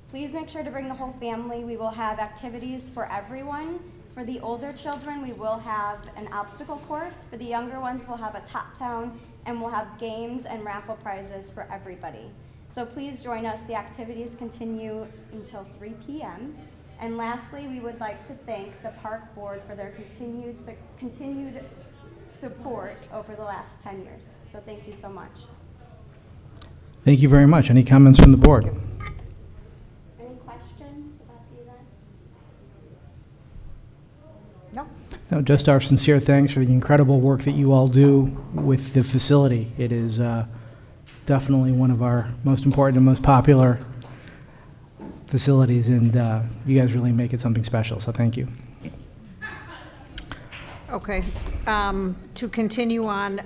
Please make sure to bring the whole family. We will have activities for everyone. For the older children, we will have an obstacle course. For the younger ones, we'll have a top town, and we'll have games and raffle prizes for everybody. So please join us. The activities continue until 3 p.m. And lastly, we would like to thank the Park Board for their continued support over the last 10 years. So thank you so much. Thank you very much. Any comments from the board? Any questions about the event? No, just our sincere thanks for the incredible work that you all do with the facility. It is definitely one of our most important and most popular facilities, and you guys really make it something special, so thank you. Okay. To continue on,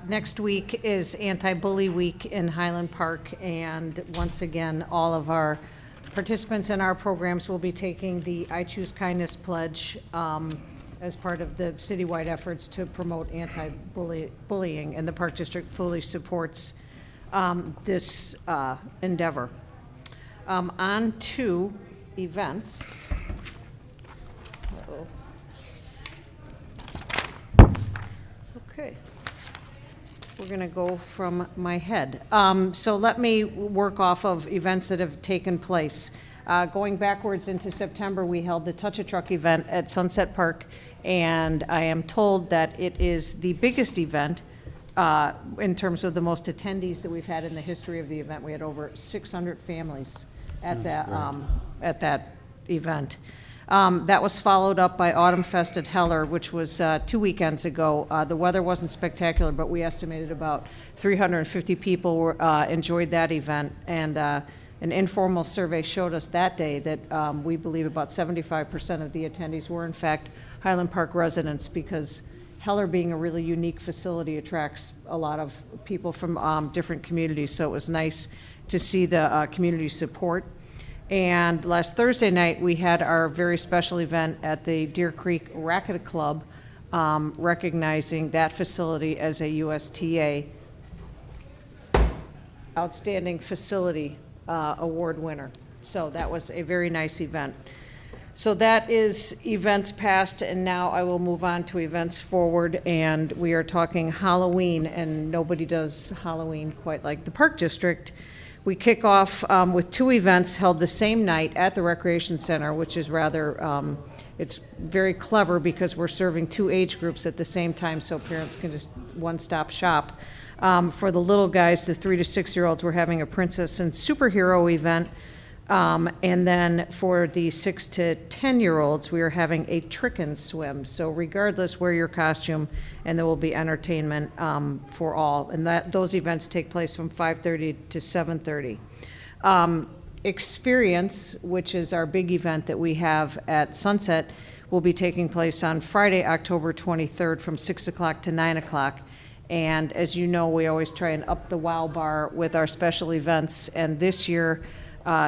next week is Anti-Bully Week in Highland Park, and once again, all of our participants in our programs will be taking the I Choose Kindness pledge as part of the citywide efforts to promote anti-bullying, and the Park District fully supports this endeavor. On to events. Uh-oh. Okay. We're going to go from my head. So let me work off of events that have taken place. Going backwards into September, we held the Touch a Truck event at Sunset Park, and I am told that it is the biggest event in terms of the most attendees that we've had in the history of the event. We had over 600 families at that event. That was followed up by Autumn Fest at Heller, which was 2 weekends ago. The weather wasn't spectacular, but we estimated about 350 people enjoyed that event. And an informal survey showed us that day that we believe about 75% of the attendees were, in fact, Highland Park residents, because Heller, being a really unique facility, attracts a lot of people from different communities. So it was nice to see the community support. And last Thursday night, we had our very special event at the Deer Creek Racquet Club, recognizing that facility as a USTA Outstanding Facility Award winner. So that was a very nice event. So that is events past, and now I will move on to events forward, and we are talking Halloween, and nobody does Halloween quite like the Park District. We kick off with 2 events held the same night at the Recreation Center, which is rather, it's very clever because we're serving 2 age groups at the same time, so parents can just one-stop shop. For the little guys, the 3 to 6-year-olds, we're having a princess and superhero event. And then for the 6 to 10-year-olds, we are having a trick and swim. So regardless, wear your costume, and there will be entertainment for all. And those events take place from 5:30 to 7:30. Experience, which is our big event that we have at Sunset, will be taking place on Friday, October 23rd from 6 o'clock to 9 o'clock. And as you know, we always try and up the wow bar with our special events. And this year,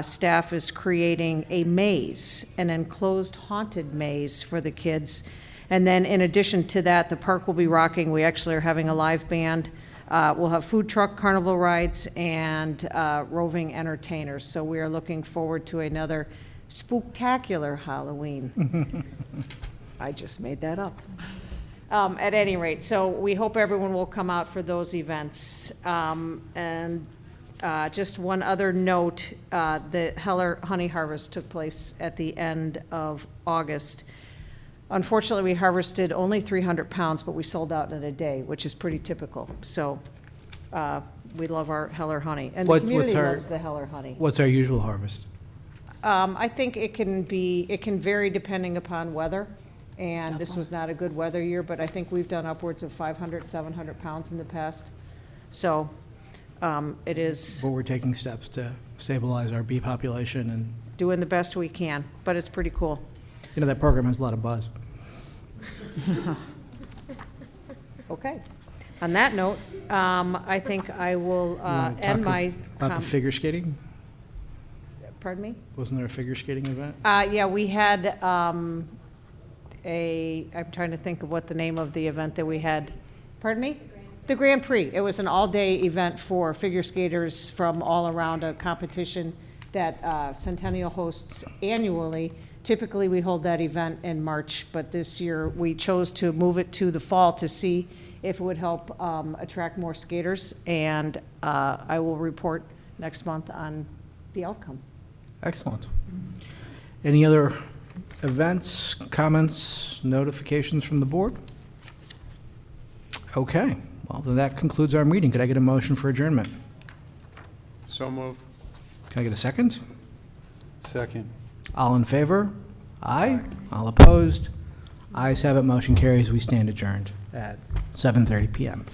staff is creating a maze, an enclosed haunted maze for the kids. And then in addition to that, the park will be rocking. We actually are having a live band. We'll have food truck carnival rides and roving entertainers. So we are looking forward to another spooktacular Halloween. I just made that up. At any rate, so we hope everyone will come out for those events. Just one other note, the Heller Honey Harvest took place at the end of August. Unfortunately, we harvested only 300 pounds, but we sold out in a day, which is pretty typical. So we love our Heller honey, and the community loves the Heller honey. What's our usual harvest? I think it can vary depending upon weather, and this was not a good weather year, but I think we've done upwards of 500, 700 pounds in the past. So it is. But we're taking steps to stabilize our bee population and doing the best we can, but it's pretty cool. You know, that program has a lot of buzz. Okay. On that note, I think I will end my about the figure skating. Pardon me? Wasn't there a figure skating event? Yeah, we had I'm trying to think of what the name of the event that we had. Pardon me? The Grand Prix. It was an all-day event for figure skaters from all around, a competition that Centennial hosts annually. Typically, we hold that event in March, but this year we chose to move it to the fall to see if it would help attract more skaters, and I will report next month on the outcome. Excellent. Any other events, comments, notifications from the board? Okay. Well, then that concludes our meeting. Could I get a motion for adjournment? So move. Can I get a second? Second. All in favor? Aye. All opposed? Ayes have it. Motion carries. We stand adjourned at 7:30 p.m.